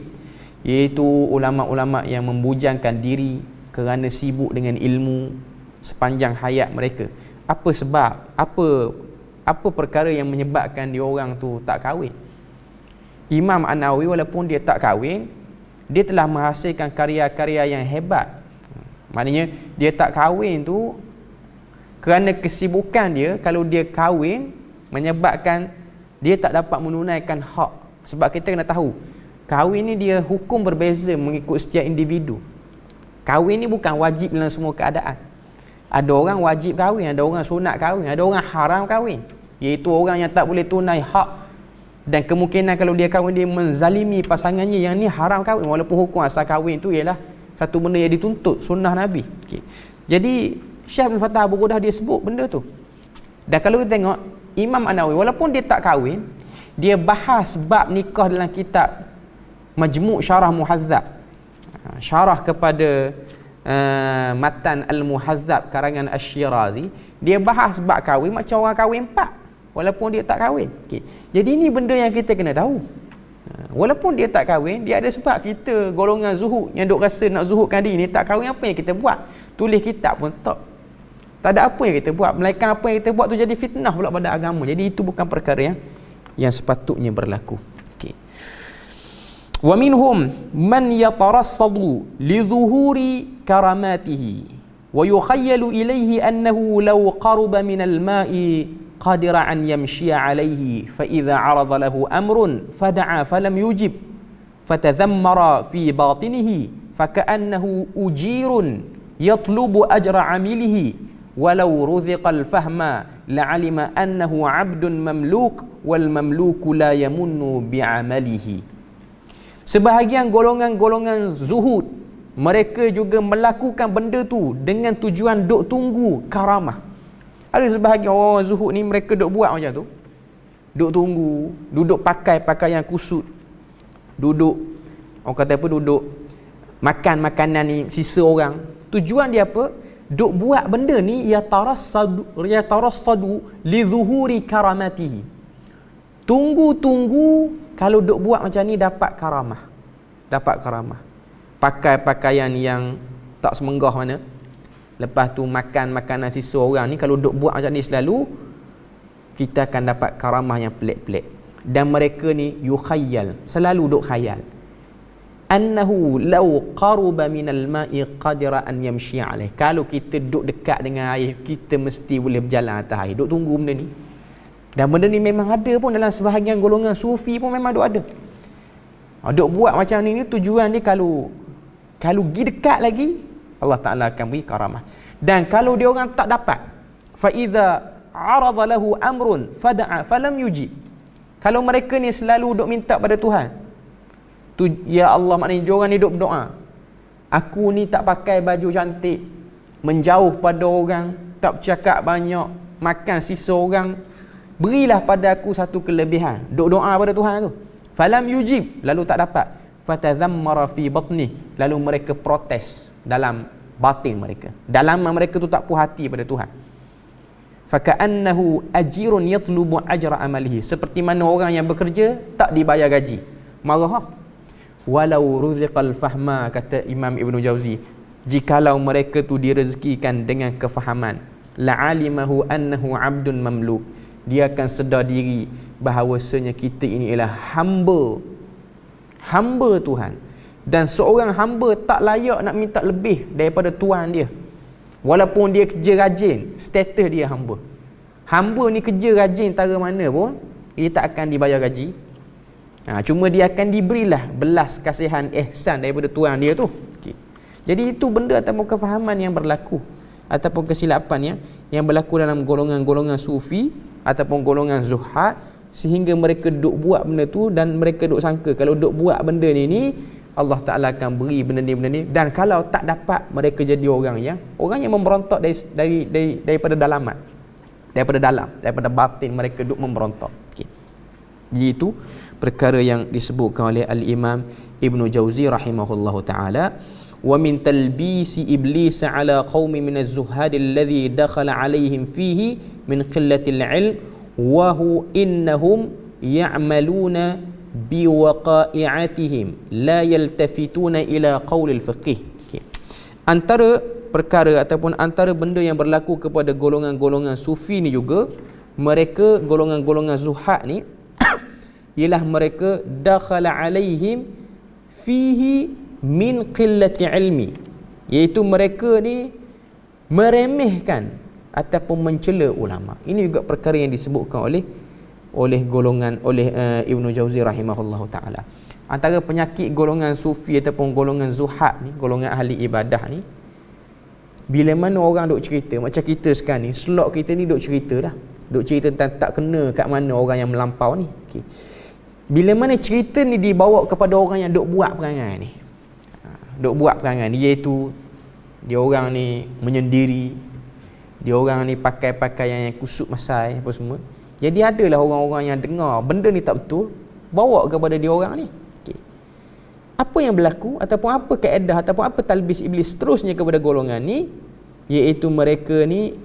S1: iaitu ulama-ulama yang membujangkan diri kerana sibuk dengan ilmu sepanjang hayat mereka. Apa sebab? Apa perkara yang menyebabkan dia orang tu tak kahwin? Imam An-Nawawi walaupun dia tak kahwin, dia telah menghasilkan karya-karya yang hebat. Maknanya dia tak kahwin tu kerana kesibukan dia. Kalau dia kahwin menyebabkan dia tak dapat menunaikan hak. Sebab kita kena tahu, kahwin ni dia hukum berbeza mengikut setiap individu. Kahwin ni bukan wajib dalam semua keadaan. Ada orang wajib kahwin, ada orang sunat kahwin, ada orang haram kahwin, iaitu orang yang tak boleh tunai hak, dan kemungkinan kalau dia kahwin dia menzalimi pasangannya, yang ni haram kahwin, walaupun hukum asal kahwin tu ialah satu benda yang dituntut sunnah Nabi. Okay. Jadi Syekh Abdul Fattah Abu Ghuddah dia sebut benda tu. Dan kalau kita tengok Imam An-Nawawi walaupun dia tak kahwin, dia bahas bab nikah dalam kitab Majmu' Syarah Muhazzab, syarah kepada Matan Al-Muhazzab karangan Asy-Syirazi. Dia bahas bab kahwin macam orang kahwin 4 walaupun dia tak kahwin. Okay. Jadi ini benda yang kita kena tahu. Walaupun dia tak kahwin, dia ada sebab. Kita golongan zuhud yang duk rasa nak zuhudkan diri ni, tak kahwin, apa yang kita buat? Tulis kitab pun tak ada apa yang kita buat, melainkan apa yang kita buat tu jadi fitnah pula pada agama. Jadi itu bukan perkara yang sepatutnya berlaku. Okey. Wa minhum man yatarassadu li zuhuri karamatihi wa yukhayyalu ilayhi annahu law qaruba min al-ma'i قادر أن يمشي عليه فإذا عرض له أمر فدعا فلم يجب فتذمر في باطنه فكأنه أجير يطلب أجر عمله ولو رزق الفهم لعلم أنه عبد مملوك والمملوك لا يمن بعمله. Sebahagian golongan-golongan zuhud, mereka juga melakukan benda tu dengan tujuan duk tunggu karamah. Ada sebahagian orang zuhud ni mereka duk buat macam tu, duk tunggu, duduk pakai pakaian kusut, duduk orang kata apa, duduk makan makanan ni sisa orang. Tujuan dia apa? Duk buat benda ni yatarassadu li zuhuri karamatihi. Tunggu kalau duk buat macam ni dapat karamah. Pakai pakaian yang tak semenggah mana. Lepas tu makan makanan sisa orang ni, kalau duk buat macam ni selalu, kita akan dapat karamah yang pelik-pelik. Dan mereka ni yukhayyal, selalu duk khayal, annahu law qaruba minal ma'i qadira an yamshi alaih. Kalau kita duk dekat dengan air, kita mesti boleh berjalan atas air. Duk tunggu benda ni. Dan benda ni memang ada pun dalam sebahagian golongan sufi pun memang duk ada. Duk buat macam ni tujuan dia kalau pergi dekat lagi, Allah Ta'ala akan beri karamah. Dan kalau dia orang tak dapat, fa idza arada lahu amrun fada'a falam yujib. Kalau mereka ni selalu duk minta pada Tuhan, tu ya Allah, maknanya dia orang ni duk berdoa, aku ni tak pakai baju cantik, menjauh pada orang, tak bercakap banyak, makan sisa orang, berilah pada aku satu kelebihan. Duk doa pada Tuhan tu. Falam yujib, lalu tak dapat. Fatadhammara fi batni, lalu mereka protes dalam batin mereka. Dalaman mereka tu tak puas hati pada Tuhan. Faka'annahu ajirun yatlubu ajra amalihi, seperti mana orang yang bekerja tak dibayar gaji. Marah. Walau ruziqal fahma, kata Imam Ibn Jauzi, jikalau mereka tu direzekikan dengan kefahaman, la'alimahu annahu abdun mamluk, dia akan sedar diri bahawasanya kita ini ialah hamba Tuhan, dan seorang hamba tak layak nak minta lebih daripada Tuhan dia. Walaupun dia kerja rajin, status dia hamba. Hamba ni kerja rajin tara mana pun, dia tak akan dibayar gaji. Cuma dia akan diberilah belas kasihan ihsan daripada Tuhan dia tu. Okay. Jadi itu benda ataupun kefahaman yang berlaku, ataupun kesilapan yang berlaku dalam golongan-golongan sufi ataupun golongan zuhad, sehingga mereka duk buat benda tu, dan mereka duk sangka kalau duk buat benda ni Allah Ta'ala akan beri benda ni, dan kalau tak dapat, mereka jadi orang yang memberontak daripada dalaman, daripada batin mereka duk memberontak. Okay. Jadi itu perkara yang disebutkan oleh Al-Imam Ibn Jauzi rahimahullahu ta'ala. Wa min talbisi iblis ala qaumi min az-zuhad alladhi dakhala alaihim fihi min qillati al-ilm wa hu innahum ya'maluna biwaqa'i'atihim la yaltafituna ila qawl al-faqih. Okay. Antara perkara ataupun antara benda yang berlaku kepada golongan-golongan sufi ni juga, mereka golongan-golongan zuhad ni ialah mereka dakhala alaihim fihi min qillati ilmi, iaitu mereka ni meremehkan ataupun mencela ulama. Ini juga perkara yang disebutkan oleh golongan Ibn Jauzi rahimahullahu taala. Antara penyakit golongan sufi ataupun golongan zuhad ni, golongan ahli ibadah ni, bila mana orang duk cerita macam kita sekarang ni, slot kita ni duk cerita dah, duk cerita tentang tak kena kat mana orang yang melampau ni. Okay. Bila mana cerita ni dibawa kepada orang yang duk buat perangai ni, iaitu dia orang ni menyendiri, dia orang ni pakai pakaian yang kusut masai apa semua. Jadi adalah orang-orang yang dengar benda ni tak betul, bawa kepada dia orang ni. Okay. Apa yang berlaku ataupun apa kaedah ataupun apa talbis iblis seterusnya kepada golongan ni, iaitu mereka ni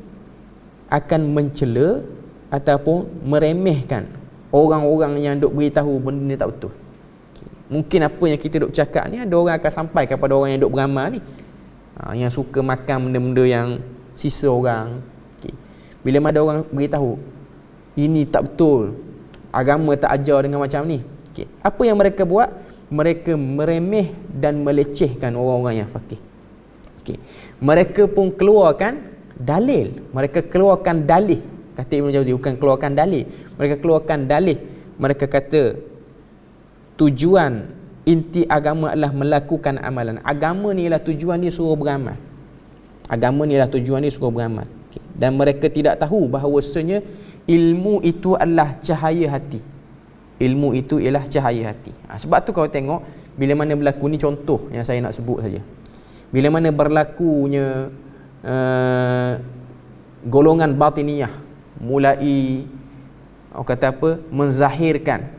S1: akan mencela ataupun meremehkan orang-orang yang duk beritahu benda ni tak betul. Okay. Mungkin apa yang kita duk cakap ni, ada orang akan sampai kepada orang yang duk beramal ni, yang suka makan benda-benda yang sisa orang. Okay. Bila mana orang beritahu ini tak betul, agama tak ajar dengan macam ni. Okay. Apa yang mereka buat? Mereka meremeh dan melecehkan orang-orang yang faqih. Okay. Mereka pun keluarkan dalil, mereka keluarkan dalih. Kata Ibn Jauzi, bukan keluarkan dalih, mereka keluarkan dalih. Mereka kata tujuan inti agama adalah melakukan amalan. Agama ni ialah tujuan dia suruh beramal. Agama ni ialah tujuan dia suruh beramal. Okay. Dan mereka tidak tahu bahawasanya ilmu itu adalah cahaya hati. Ilmu itu ialah cahaya hati. Sebab tu kau tengok, bila mana berlaku ni, contoh yang saya nak sebut saja. Bila mana berlakunya golongan batiniyah mulai menzahirkan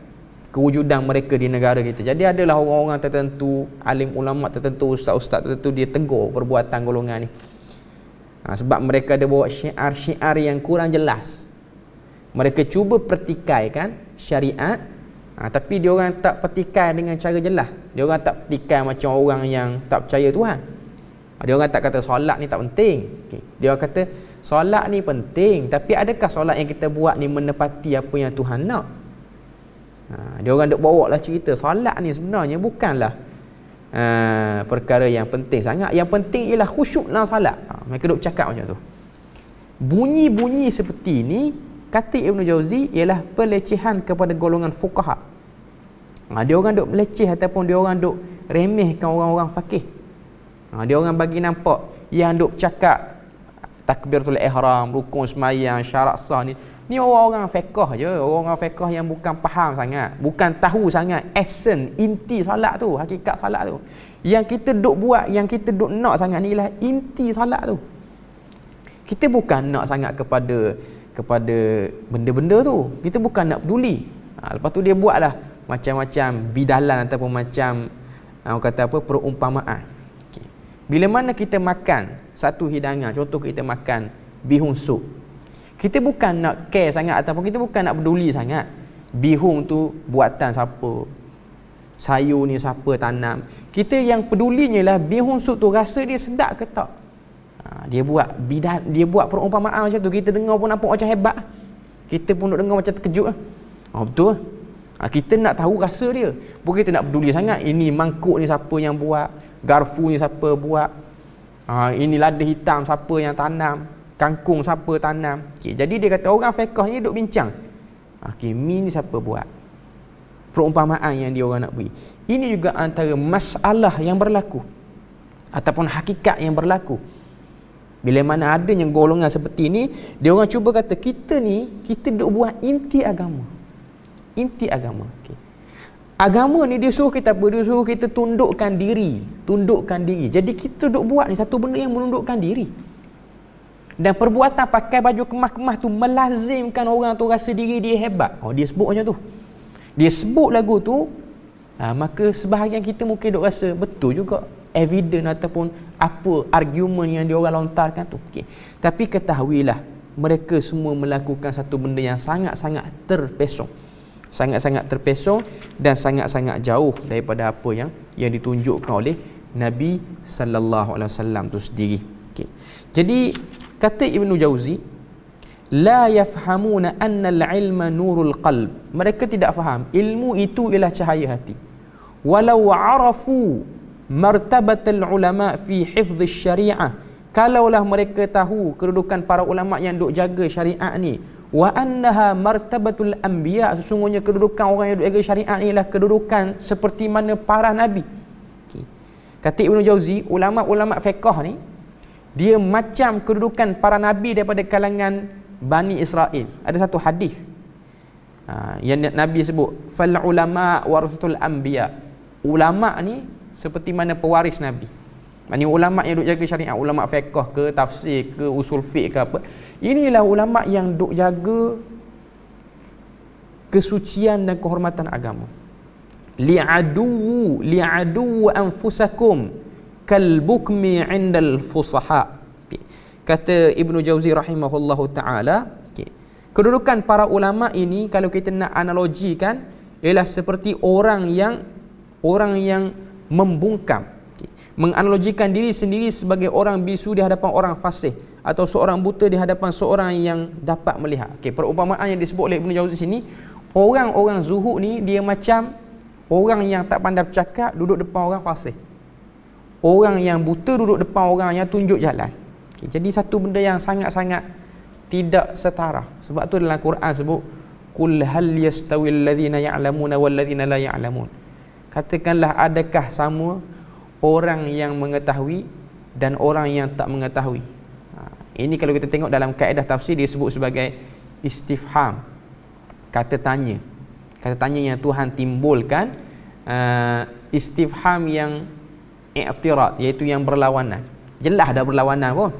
S1: kewujudan mereka di negara kita. Jadi adalah orang-orang tertentu, alim ulama tertentu, ustaz-ustaz tertentu, dia tegur perbuatan golongan ni. Sebab mereka ada bawa syiar-syiar yang kurang jelas. Mereka cuba pertikaikan syariat, tapi dia orang tak pertikai dengan cara jelas. Dia orang tak pertikai macam orang yang tak percaya Tuhan. Dia orang tak kata solat ni tak penting. Okay. Dia orang kata solat ni penting, tapi adakah solat yang kita buat ni menepati apa yang Tuhan nak? Dia orang duk bawa lah cerita solat ni sebenarnya bukanlah perkara yang penting sangat. Yang penting ialah khusyuk dalam solat. Mereka duk cakap macam tu. Bunyi-bunyi seperti ni, kata Ibn Jauzi, ialah pelecehan kepada golongan fuqaha. Dia orang duk meleceh ataupun dia orang duk remehkan orang-orang faqih. Dia orang bagi nampak yang duk cakap takbiratul ihram, rukun sembahyang, syarat sah ni orang-orang fiqh je, orang-orang fiqh yang bukan faham sangat, bukan tahu sangat esen inti solat tu, hakikat solat tu. Yang kita duk buat, yang kita duk nak sangat ni ialah inti solat tu. Kita bukan nak sangat kepada kepada benda-benda tu. Kita bukan nak peduli. Lepas tu dia buatlah macam-macam bidalan ataupun macam orang kata apa, perumpamaan. Okay. Bila mana kita makan satu hidangan, contoh kita makan bihun sup, kita bukan nak care sangat ataupun kita bukan nak peduli sangat bihun tu buatan siapa, sayur ni siapa tanam. Kita yang pedulinya lah bihun sup tu rasa dia sedap ke tak. Dia buat dia buat perumpamaan macam tu, kita dengar pun nampak macam hebat, kita pun nak dengar macam terkejut. Betul. Kita nak tahu rasa dia, bukan kita nak peduli sangat ini mangkuk ni siapa yang buat, garfu ni siapa buat, ini lada hitam siapa yang tanam, kangkung siapa tanam. Okay, jadi dia kata orang fiqh ni duk bincang, mi ni siapa buat, perumpamaan yang dia orang nak beri. Ini juga antara masalah yang berlaku ataupun hakikat yang berlaku. Bila mana adanya golongan seperti ni, dia orang cuba kata kita duk buat inti agama. Inti agama. Okay. Agama ni dia suruh kita apa? Dia suruh kita tundukkan diri. Jadi kita duk buat ni satu benda yang menundukkan diri. Dan perbuatan pakai baju kemas-kemas tu melazimkan orang tu rasa diri dia hebat. Dia sebut macam tu. Dia sebut lagu tu, maka sebahagian kita mungkin duk rasa betul juga evidence ataupun apa argument yang dia orang lontarkan tu. Okay. Tapi ketahuilah, mereka semua melakukan satu benda yang sangat-sangat terpesong. Sangat-sangat terpesong dan sangat-sangat jauh daripada apa yang ditunjukkan oleh Nabi sallallahu alaihi wasallam tu sendiri. Okay. Jadi kata Ibnu Jauzi, la yafhamuna anna al-ilma nurul qalb. Mereka tidak faham ilmu itu ialah cahaya hati. Walau arafu martabatul ulama fi hifdz syariah, kalaulah mereka tahu kedudukan para ulama yang duk jaga syariat ni, wa annaha martabatul anbiya, sesungguhnya kedudukan orang yang duk jaga syariat ni ialah kedudukan seperti mana para nabi. Okay. Kata Ibnu Jauzi, ulama-ulama fiqh ni dia macam kedudukan para nabi daripada kalangan Bani Israel. Ada satu hadis yang Nabi sebut, fal ulama warasatul anbiya. Ulama ni seperti mana pewaris nabi. Maksudnya ulama yang duk jaga syariat, ulama fiqh ke, tafsir ke, usul fiqh ke apa, inilah ulama yang duk jaga kesucian dan kehormatan agama. Li'adu anfusakum kalbukmi 'indal fusaha. Kata Ibnu Jauzi rahimahullahu taala, kedudukan para ulama ini kalau kita nak analogikan ialah seperti orang yang membungkam, menganalogikan diri sendiri sebagai orang bisu di hadapan orang fasih, atau seorang buta di hadapan seorang yang dapat melihat. Perumpamaan yang disebut oleh Ibnu Jauzi sini, orang-orang zuhud ni dia macam orang yang tak pandai bercakap duduk depan orang fasih. Orang yang buta duduk depan orang yang tunjuk jalan. Jadi satu benda yang sangat-sangat tidak setara. Sebab tu dalam Quran sebut, qul hal yastawil ladzina ya'lamuna wal ladzina la ya'lamun. Katakanlah, adakah sama orang yang mengetahui dan orang yang tak mengetahui. Ini kalau kita tengok dalam kaedah tafsir dia sebut sebagai istifham, kata tanya. Kata tanya yang Tuhan timbulkan, istifham yang i'tirad, iaitu yang berlawanan. Jelas dah berlawanan pun.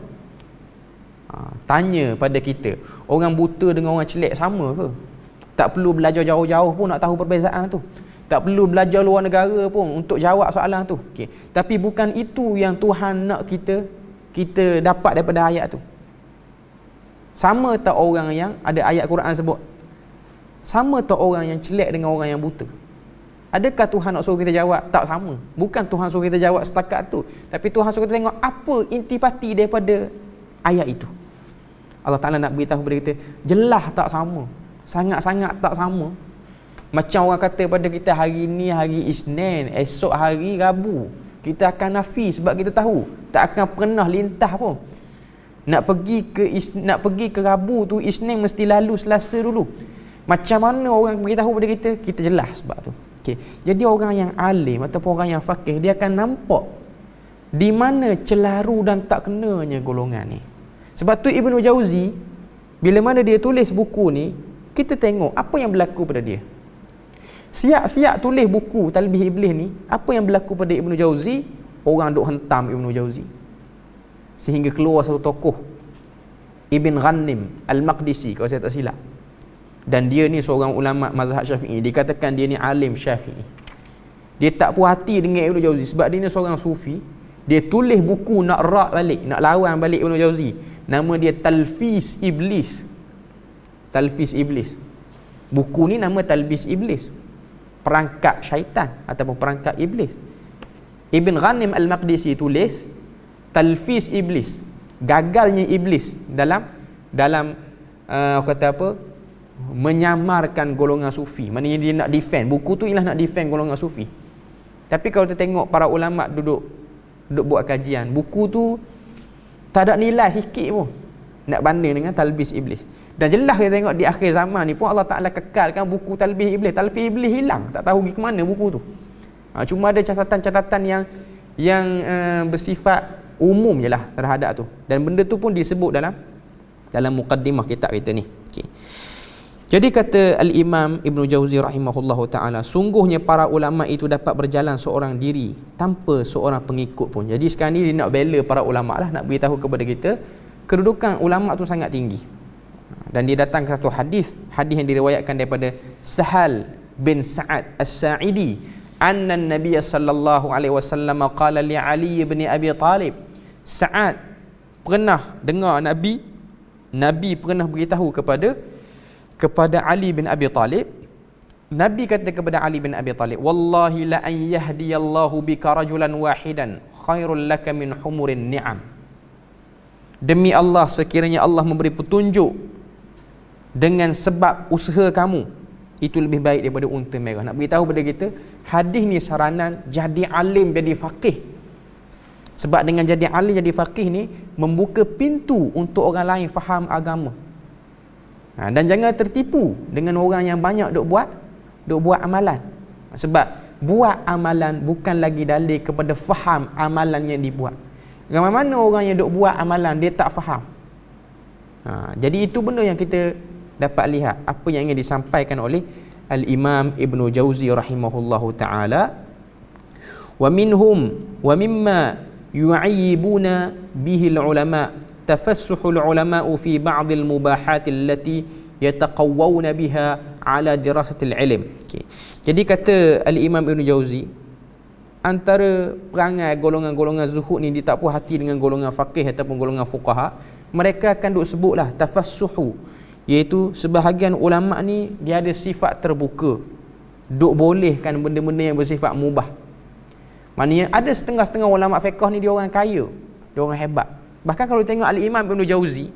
S1: Tanya pada kita, orang buta dengan orang celek sama ke? Tak perlu belajar jauh-jauh pun nak tahu perbezaan tu. Tak perlu belajar luar negara pun untuk jawab soalan tu. Okay. Tapi bukan itu yang Tuhan nak kita dapat daripada ayat tu. Sama tak orang yang ada ayat Quran sebut, sama tak orang yang celek dengan orang yang buta? Adakah Tuhan nak suruh kita jawab? Tak sama. Bukan Tuhan suruh kita jawab setakat tu, tapi Tuhan suruh kita tengok apa intipati daripada ayat itu. Allah Ta'ala nak beritahu kepada kita, jelas tak sama, sangat-sangat tak sama. Macam orang kata pada kita hari ni hari Isnin, esok hari Rabu, kita akan nafi sebab kita tahu tak akan pernah lintah pun. Nak pergi ke Rabu tu, Isnin mesti lalu Selasa dulu. Macam mana orang beritahu pada kita? Kita jelas sebab tu. Okay. Jadi orang yang alim ataupun orang yang faqih, dia akan nampak di mana celaru dan tak kenanya golongan ni. Sebab tu Ibnu Jauzi bila mana dia tulis buku ni, kita tengok apa yang berlaku pada dia. Siap-siap tulis buku Talbih Iblis ni, apa yang berlaku pada Ibnu Jauzi? Orang duk hentam Ibnu Jauzi sehingga keluar satu tokoh Ibn Ghanim Al-Maqdisi, kalau saya tak silap. Dan dia ni seorang ulama mazhab Syafi'i. Dikatakan dia ni alim Syafi'i. Dia tak puas hati dengan Ibnu Jauzi sebab dia ni seorang sufi. Dia tulis buku nak rak balik, nak lawan balik Ibnu Jauzi. Nama dia Talfis Iblis. Talfis Iblis. Buku ni nama Talbis Iblis. Perangkap syaitan ataupun perangkap iblis. Ibn Ghanim Al-Maqdisi tulis Talfis Iblis. Gagalnya iblis dalam kata apa? Menyamarkan golongan sufi. Maknanya dia nak defend. Buku tu ialah nak defend golongan sufi. Tapi kalau kita tengok para ulama duduk buat kajian, buku tu tak ada nilai sikit pun nak banding dengan Talbis Iblis. Dan jelas kita tengok di akhir zaman ni pun Allah Ta'ala kekalkan buku Talbis Iblis. Talbis Iblis hilang, tak tahu pergi ke mana buku tu. Cuma ada catatan-catatan yang bersifat umum je lah terhadap tu. Dan benda tu pun disebut dalam muqaddimah kitab kita ni. Okay. Jadi kata Al-Imam Ibn Jauzi rahimahullahu ta'ala, sungguhnya para ulama itu dapat berjalan seorang diri tanpa seorang pengikut pun. Jadi sekarang ni dia nak bela para ulama lah, nak beritahu kepada kita kedudukan ulama tu sangat tinggi. Dan dia datang ke satu hadis yang diriwayatkan daripada Sahal bin Sa'ad As-Sa'idi, anna Nabiy sallallahu alaihi wasallam qala li Ali bin Abi Talib. Sa'ad pernah dengar Nabi pernah beritahu kepada Ali bin Abi Talib. Nabi kata kepada Ali bin Abi Talib, wallahi la an yahdiyallahu bika rajulan wahidan khairul laka min humurin ni'am. Demi Allah, sekiranya Allah memberi petunjuk dengan sebab usaha kamu, itu lebih baik daripada unta merah. Nak beritahu kepada kita, hadis ni saranan jadi alim, jadi faqih. Sebab dengan jadi alim, jadi faqih ni membuka pintu untuk orang lain faham agama. Dan jangan tertipu dengan orang yang banyak duk buat amalan. Sebab buat amalan bukan lagi dalil kepada faham amalan yang dibuat. Ramai mana orang yang duk buat amalan dia tak faham. Jadi itu benda yang kita dapat lihat apa yang ingin disampaikan oleh Al-Imam Ibn Jauzi rahimahullahu ta'ala. Wa mimma yu'ayyibuna bihi al-ulama tafassuhul ulama'u fi ba'dil mubahat allati yataqawwawna biha ala dirasatil ilm. Okay. Jadi kata Al-Imam Ibn Jauzi, antara perangai golongan-golongan zuhud ni dia tak puas hati dengan golongan faqih ataupun golongan fuqaha, mereka akan duk sebutlah tafassuhu, iaitu sebahagian ulama ni dia ada sifat terbuka, duk bolehkan benda-benda yang bersifat mubah. Maknanya ada setengah-setengah ulama fiqh ni dia orang kaya, dia orang hebat. Bahkan kalau tengok Al-Imam Ibn Jauzi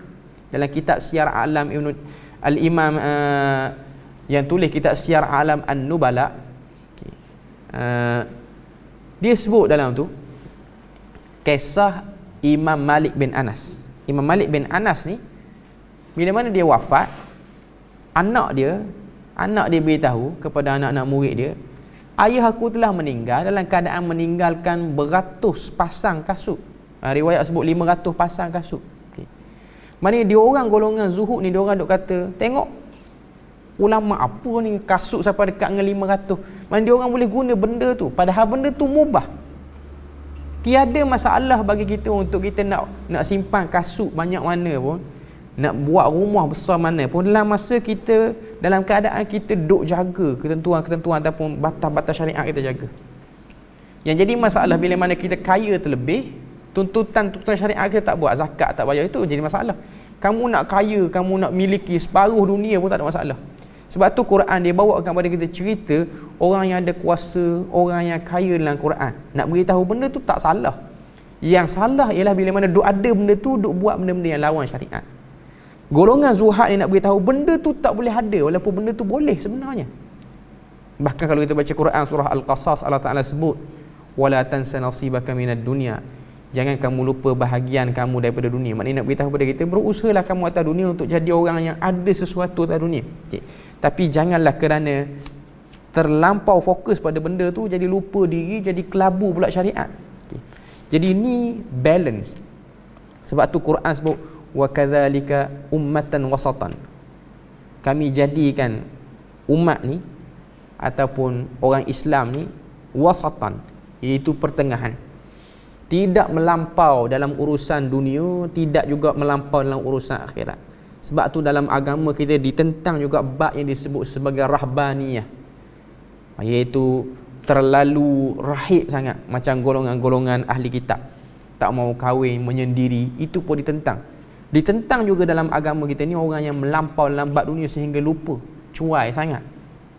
S1: dalam kitab Siyar A'lam Al-Imam yang tulis kitab Siyar A'lam An-Nubala, dia sebut dalam tu kisah Imam Malik bin Anas. Imam Malik bin Anas ni bila mana dia wafat, anak dia beritahu kepada anak-anak murid dia, ayah aku telah meninggal dalam keadaan meninggalkan beratus pasang kasut. Riwayat sebut 500 pasang kasut. Okay. Maknanya dia orang golongan zuhud ni, dia orang duk kata, tengok ulama apa ni kasut sampai dekat dengan 500. Maknanya dia orang boleh guna benda tu padahal benda tu mubah. Tiada masalah bagi kita untuk kita nak simpan kasut banyak mana pun, nak buat rumah besar mana pun, dalam masa kita dalam keadaan kita duk jaga ketentuan-ketentuan ataupun batas-batas syariat kita jaga. Yang jadi masalah bila mana kita kaya terlebih, tuntutan syariat kita tak buat, zakat tak bayar, itu jadi masalah. Kamu nak kaya, kamu nak miliki separuh dunia pun tak ada masalah. Sebab tu Quran dia bawa kepada kita cerita orang yang ada kuasa, orang yang kaya dalam Quran. Nak beritahu benda tu tak salah. Yang salah ialah bila mana duk ada benda tu, duk buat benda-benda yang lawan syariat. Golongan zuhad ni nak beritahu benda tu tak boleh ada walaupun benda tu boleh sebenarnya. Bahkan kalau kita baca Quran surah Al-Qasas, Allah Ta'ala sebut wala tansa nasibaka minad dunya, jangan kamu lupa bahagian kamu daripada dunia. Maknanya nak beritahu kepada kita, berusahalah kamu atas dunia untuk jadi orang yang ada sesuatu atas dunia. Okay. Tapi janganlah kerana terlampau fokus pada benda tu jadi lupa diri, jadi kelabu pula syariat. Okay. Jadi ini balance. Sebab tu Quran sebut wa kadzalika ummatan wasatan. Kami jadikan umat ni ataupun orang Islam ni wasatan, iaitu pertengahan. Tidak melampau dalam urusan dunia, tidak juga melampau dalam urusan akhirat. Sebab tu dalam agama kita ditentang juga bab yang disebut sebagai rahbaniyah, iaitu terlalu rahib sangat, macam golongan-golongan ahli kitab, tak mau kahwin, menyendiri. Itu pun ditentang. Ditentang juga dalam agama kita ni orang yang melampau dalam bab dunia sehingga lupa, cuai sangat.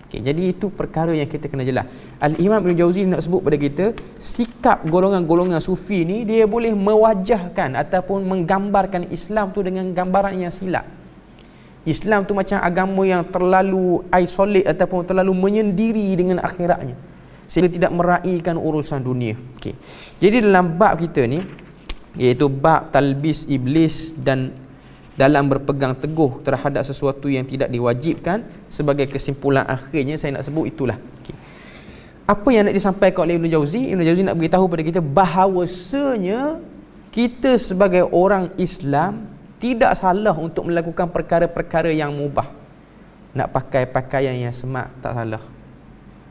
S1: Okay, jadi itu perkara yang kita kena jelas. Al-Imam Ibn Jauzi nak sebut pada kita, sikap golongan-golongan sufi ni dia boleh mewajahkan ataupun menggambarkan Islam tu dengan gambaran yang silap. Islam tu macam agama yang terlalu isolate ataupun terlalu menyendiri dengan akhiratnya, sehingga tidak meraihkan urusan dunia. Okay. Jadi dalam bab kita ni, iaitu bab talbis iblis dan dalam berpegang teguh terhadap sesuatu yang tidak diwajibkan, sebagai kesimpulan akhirnya saya nak sebut itulah. Okay. Apa yang nak disampaikan oleh Ibn Jauzi? Ibn Jauzi nak beritahu pada kita bahawasanya kita sebagai orang Islam tidak salah untuk melakukan perkara-perkara yang mubah. Nak pakai pakaian yang semak tak salah.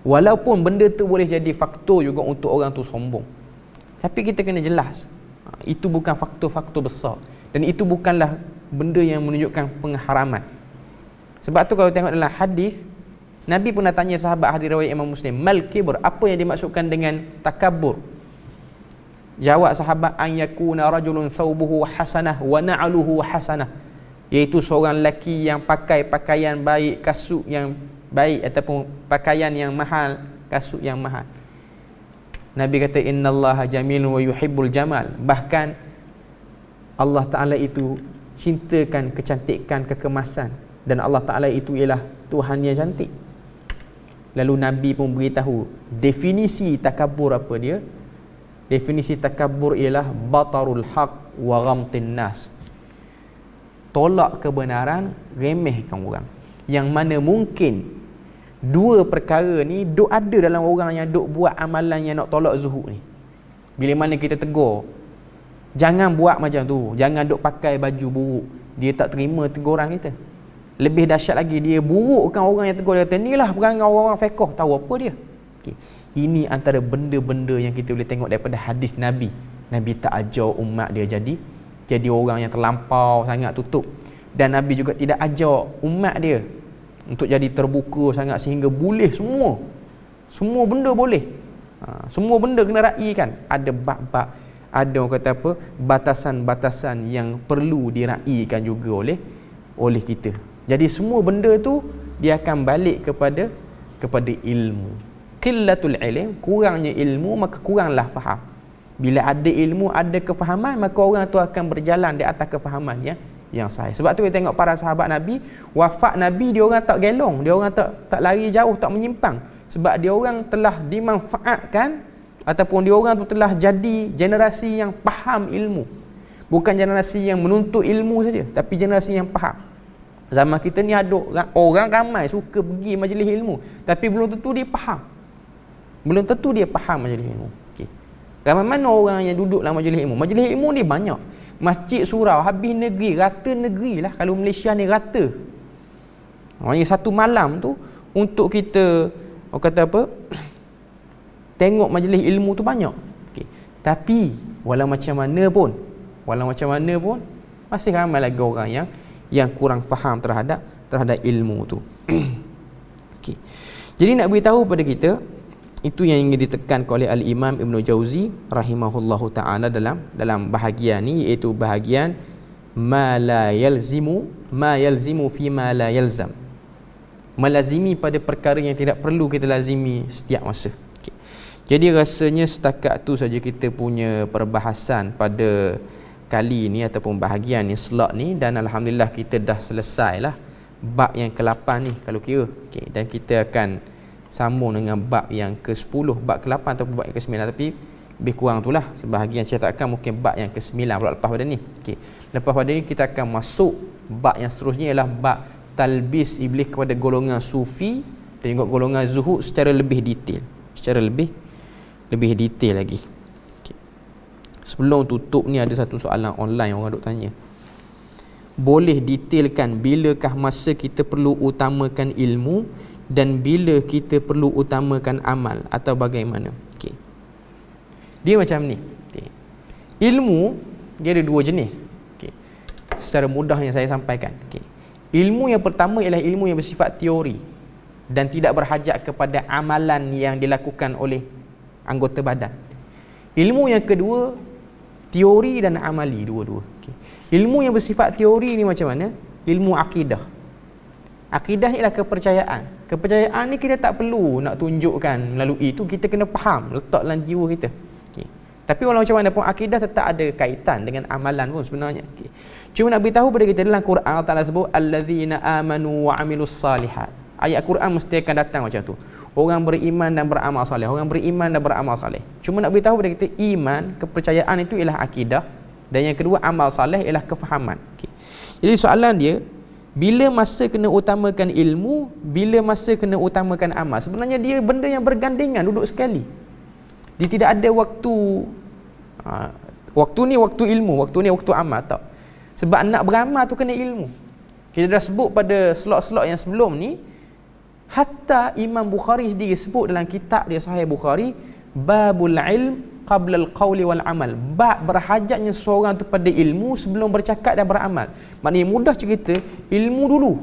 S1: Walaupun benda tu boleh jadi faktor juga untuk orang tu sombong. Tapi kita kena jelas, itu bukan faktor-faktor besar. Dan itu bukanlah benda yang menunjukkan pengharaman. Sebab tu kalau tengok dalam hadis, Nabi pernah tanya sahabat hadis riwayat Imam Muslim, mal kibr, apa yang dimaksudkan dengan takabur? Jawab sahabat, an yakuna rajulun thawbuhu hasanah wa na'luhu hasanah, iaitu seorang lelaki yang pakai pakaian baik, kasut yang baik, ataupun pakaian yang mahal, kasut yang mahal. Nabi kata, innallaha jamilun wa yuhibbul jamal, bahkan Allah Ta'ala itu cintakan kecantikan, kekemasan, dan Allah Ta'ala itu ialah Tuhan yang cantik. Lalu Nabi pun beritahu definisi takabur apa dia. Definisi takabur ialah batarul haq wa ghamtin nas, tolak kebenaran, remehkan orang. Yang mana mungkin dua perkara ni duk ada dalam orang yang duk buat amalan yang nak tolak zuhud ni. Bila mana kita tegur, jangan buat macam tu, jangan duk pakai baju buruk, dia tak terima teguran kita. Lebih dahsyat lagi, dia burukkan orang yang tegur, dia kata inilah perangai orang-orang fiqh, tahu apa dia. Okay. Ini antara benda-benda yang kita boleh tengok daripada hadis Nabi. Nabi tak ajar umat dia jadi orang yang terlampau sangat tutup, dan Nabi juga tidak ajar umat dia untuk jadi terbuka sangat sehingga boleh semua benda boleh. Semua benda kena raikan. Ada bab-bab, ada orang kata apa, batasan-batasan yang perlu diraikan juga oleh kita. Jadi semua benda tu dia akan balik kepada ilmu. Qillatul ilm, kurangnya ilmu, maka kuranglah faham. Bila ada ilmu, ada kefahaman, maka orang tu akan berjalan di atas kefahaman yang sahih. Sebab tu kita tengok para sahabat Nabi, wafat Nabi, dia orang tak gelong, dia orang tak lari jauh, tak menyimpang. Sebab dia orang telah dimanfaatkan, ataupun dia orang tu telah jadi generasi yang faham ilmu. Bukan generasi yang menuntut ilmu saja, tapi generasi yang faham. Zaman kita ni ada orang ramai suka pergi majlis ilmu, tapi belum tentu dia faham. Belum tentu dia faham majlis ilmu. Okey. Ramai mana orang yang duduk dalam majlis ilmu? Majlis ilmu ni banyak. Masjid surau habis negeri, rata negeri lah. Kalau Malaysia ni rata. Maksudnya satu malam tu untuk kita, orang kata apa, tengok majlis ilmu tu banyak. Okay. Tapi walau macam mana pun masih ramai lagi orang yang kurang faham terhadap ilmu tu. Okay. Jadi nak beritahu pada kita, itu yang ingin ditekankan oleh Al-Imam Ibn Jauzi rahimahullahu ta'ala dalam bahagian ni, iaitu bahagian ma yalzimu fi ma la yalzam, melazimi pada perkara yang tidak perlu kita lazimi setiap masa. Okay. Jadi rasanya setakat tu saja kita punya perbahasan pada kali ni ataupun bahagian ni, slot ni, dan alhamdulillah kita dah selesai lah bab yang ke-8 ni kalau kira. Okay. Dan kita akan sambung dengan bab yang ke-10, bab ke-8 ataupun bab yang ke-9, tapi lebih kurang itulah. Sebahagian cetakan mungkin bab yang ke-9 pula lepas pada ni. Okay. Lepas pada ni kita akan masuk bab yang seterusnya, ialah bab talbis iblis kepada golongan sufi dan juga golongan zuhud secara lebih detail, lagi. Okay. Sebelum tutup ni ada satu soalan online orang duk tanya. Boleh detailkan bilakah masa kita perlu utamakan ilmu dan bila kita perlu utamakan amal, atau bagaimana? Okay. Dia macam ni. Okay. Ilmu dia ada dua jenis. Okay. Secara mudah yang saya sampaikan. Okay. Ilmu yang pertama ialah ilmu yang bersifat teori dan tidak berhajat kepada amalan yang dilakukan oleh anggota badan. Ilmu yang kedua, teori dan amali dua-dua. Okay. Ilmu yang bersifat teori ni macam mana? Ilmu akidah. Akidah ialah kepercayaan. Kepercayaan ni kita tak perlu nak tunjukkan melalui itu, kita kena faham, letak dalam jiwa kita. Okay. Tapi walau macam mana pun akidah tetap ada kaitan dengan amalan pun sebenarnya. Okay. Cuma nak beritahu pada kita dalam Quran Allah Ta'ala sebut allazina amanu wa amilus salihat. Ayat Quran mesti akan datang macam tu. Orang beriman dan beramal soleh. Orang beriman dan beramal soleh. Cuma nak beritahu pada kita, iman, kepercayaan itu ialah akidah, dan yang kedua amal soleh ialah kefahaman. Okay. Jadi soalan dia, bila masa kena utamakan ilmu, bila masa kena utamakan amal? Sebenarnya dia benda yang bergandengan, duduk sekali. Dia tidak ada waktu waktu ni waktu ilmu, waktu ni waktu amal, tak. Sebab nak beramal tu kena ilmu. Kita dah sebut pada slot-slot yang sebelum ni, hatta Imam Bukhari sendiri sebut dalam kitab dia Sahih Bukhari, babul ilm qabla al-qawli wal amal. Bab berhajatnya seseorang tu pada ilmu sebelum bercakap dan beramal. Maknanya mudah cerita, ilmu dulu.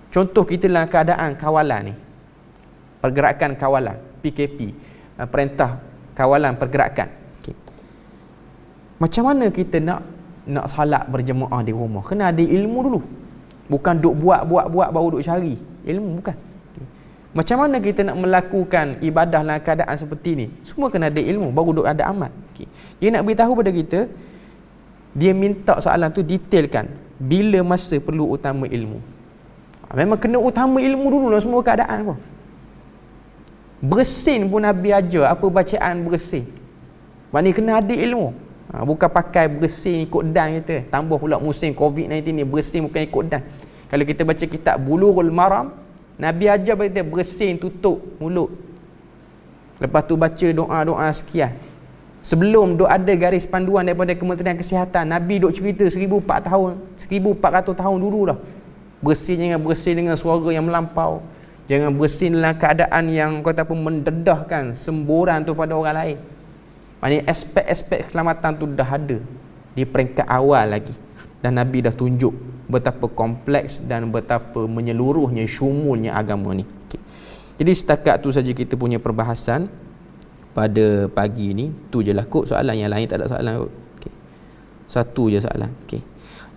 S1: Contoh kita dalam keadaan kawalan ni, pergerakan kawalan, PKP, perintah kawalan pergerakan. Okay. Macam mana kita nak salat berjemaah di rumah? Kena ada ilmu dulu. Bukan duk buat baru duk cari ilmu, bukan. Macam mana kita nak melakukan ibadah dalam keadaan seperti ni? Semua kena ada ilmu, baru duk ada amal. Okay. Dia nak beritahu pada kita, dia minta soalan tu detailkan, bila masa perlu utama ilmu. Memang kena utama ilmu dulu dalam semua keadaan pun. Bersin pun Nabi ajar apa bacaan bersin. Maknanya kena ada ilmu. Bukan pakai bersin ikut dan kita. Tambah pula musim COVID-19 ni, bersin bukan ikut dan. Kalau kita baca kitab Bulughul Maram, Nabi ajar kita bersin tutup mulut. Lepas tu baca doa-doa sekian. Sebelum duk ada garis panduan daripada Kementerian Kesihatan, Nabi duk cerita 1400 tahun dulu dah. Bersin, jangan bersin dengan suara yang melampau. Jangan bersin dalam keadaan yang kata pun mendedahkan semburan tu pada orang lain. Maknanya aspek-aspek keselamatan tu dah ada di peringkat awal lagi. Dan Nabi dah tunjuk betapa kompleks dan betapa menyeluruhnya, syumulnya agama ni. Okay. Jadi setakat tu saja kita punya perbahasan pada pagi ni. Tu je lah kot soalan, yang lain tak ada soalan kot. Okay. Satu je soalan. Okay.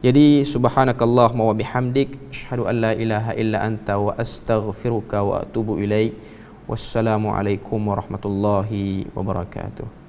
S1: Jadi subhanakallahumma wa bihamdik, asyhadu an la ilaha illa anta wa astaghfiruka wa atubu ilaik. Wassalamualaikum warahmatullahi wabarakatuh.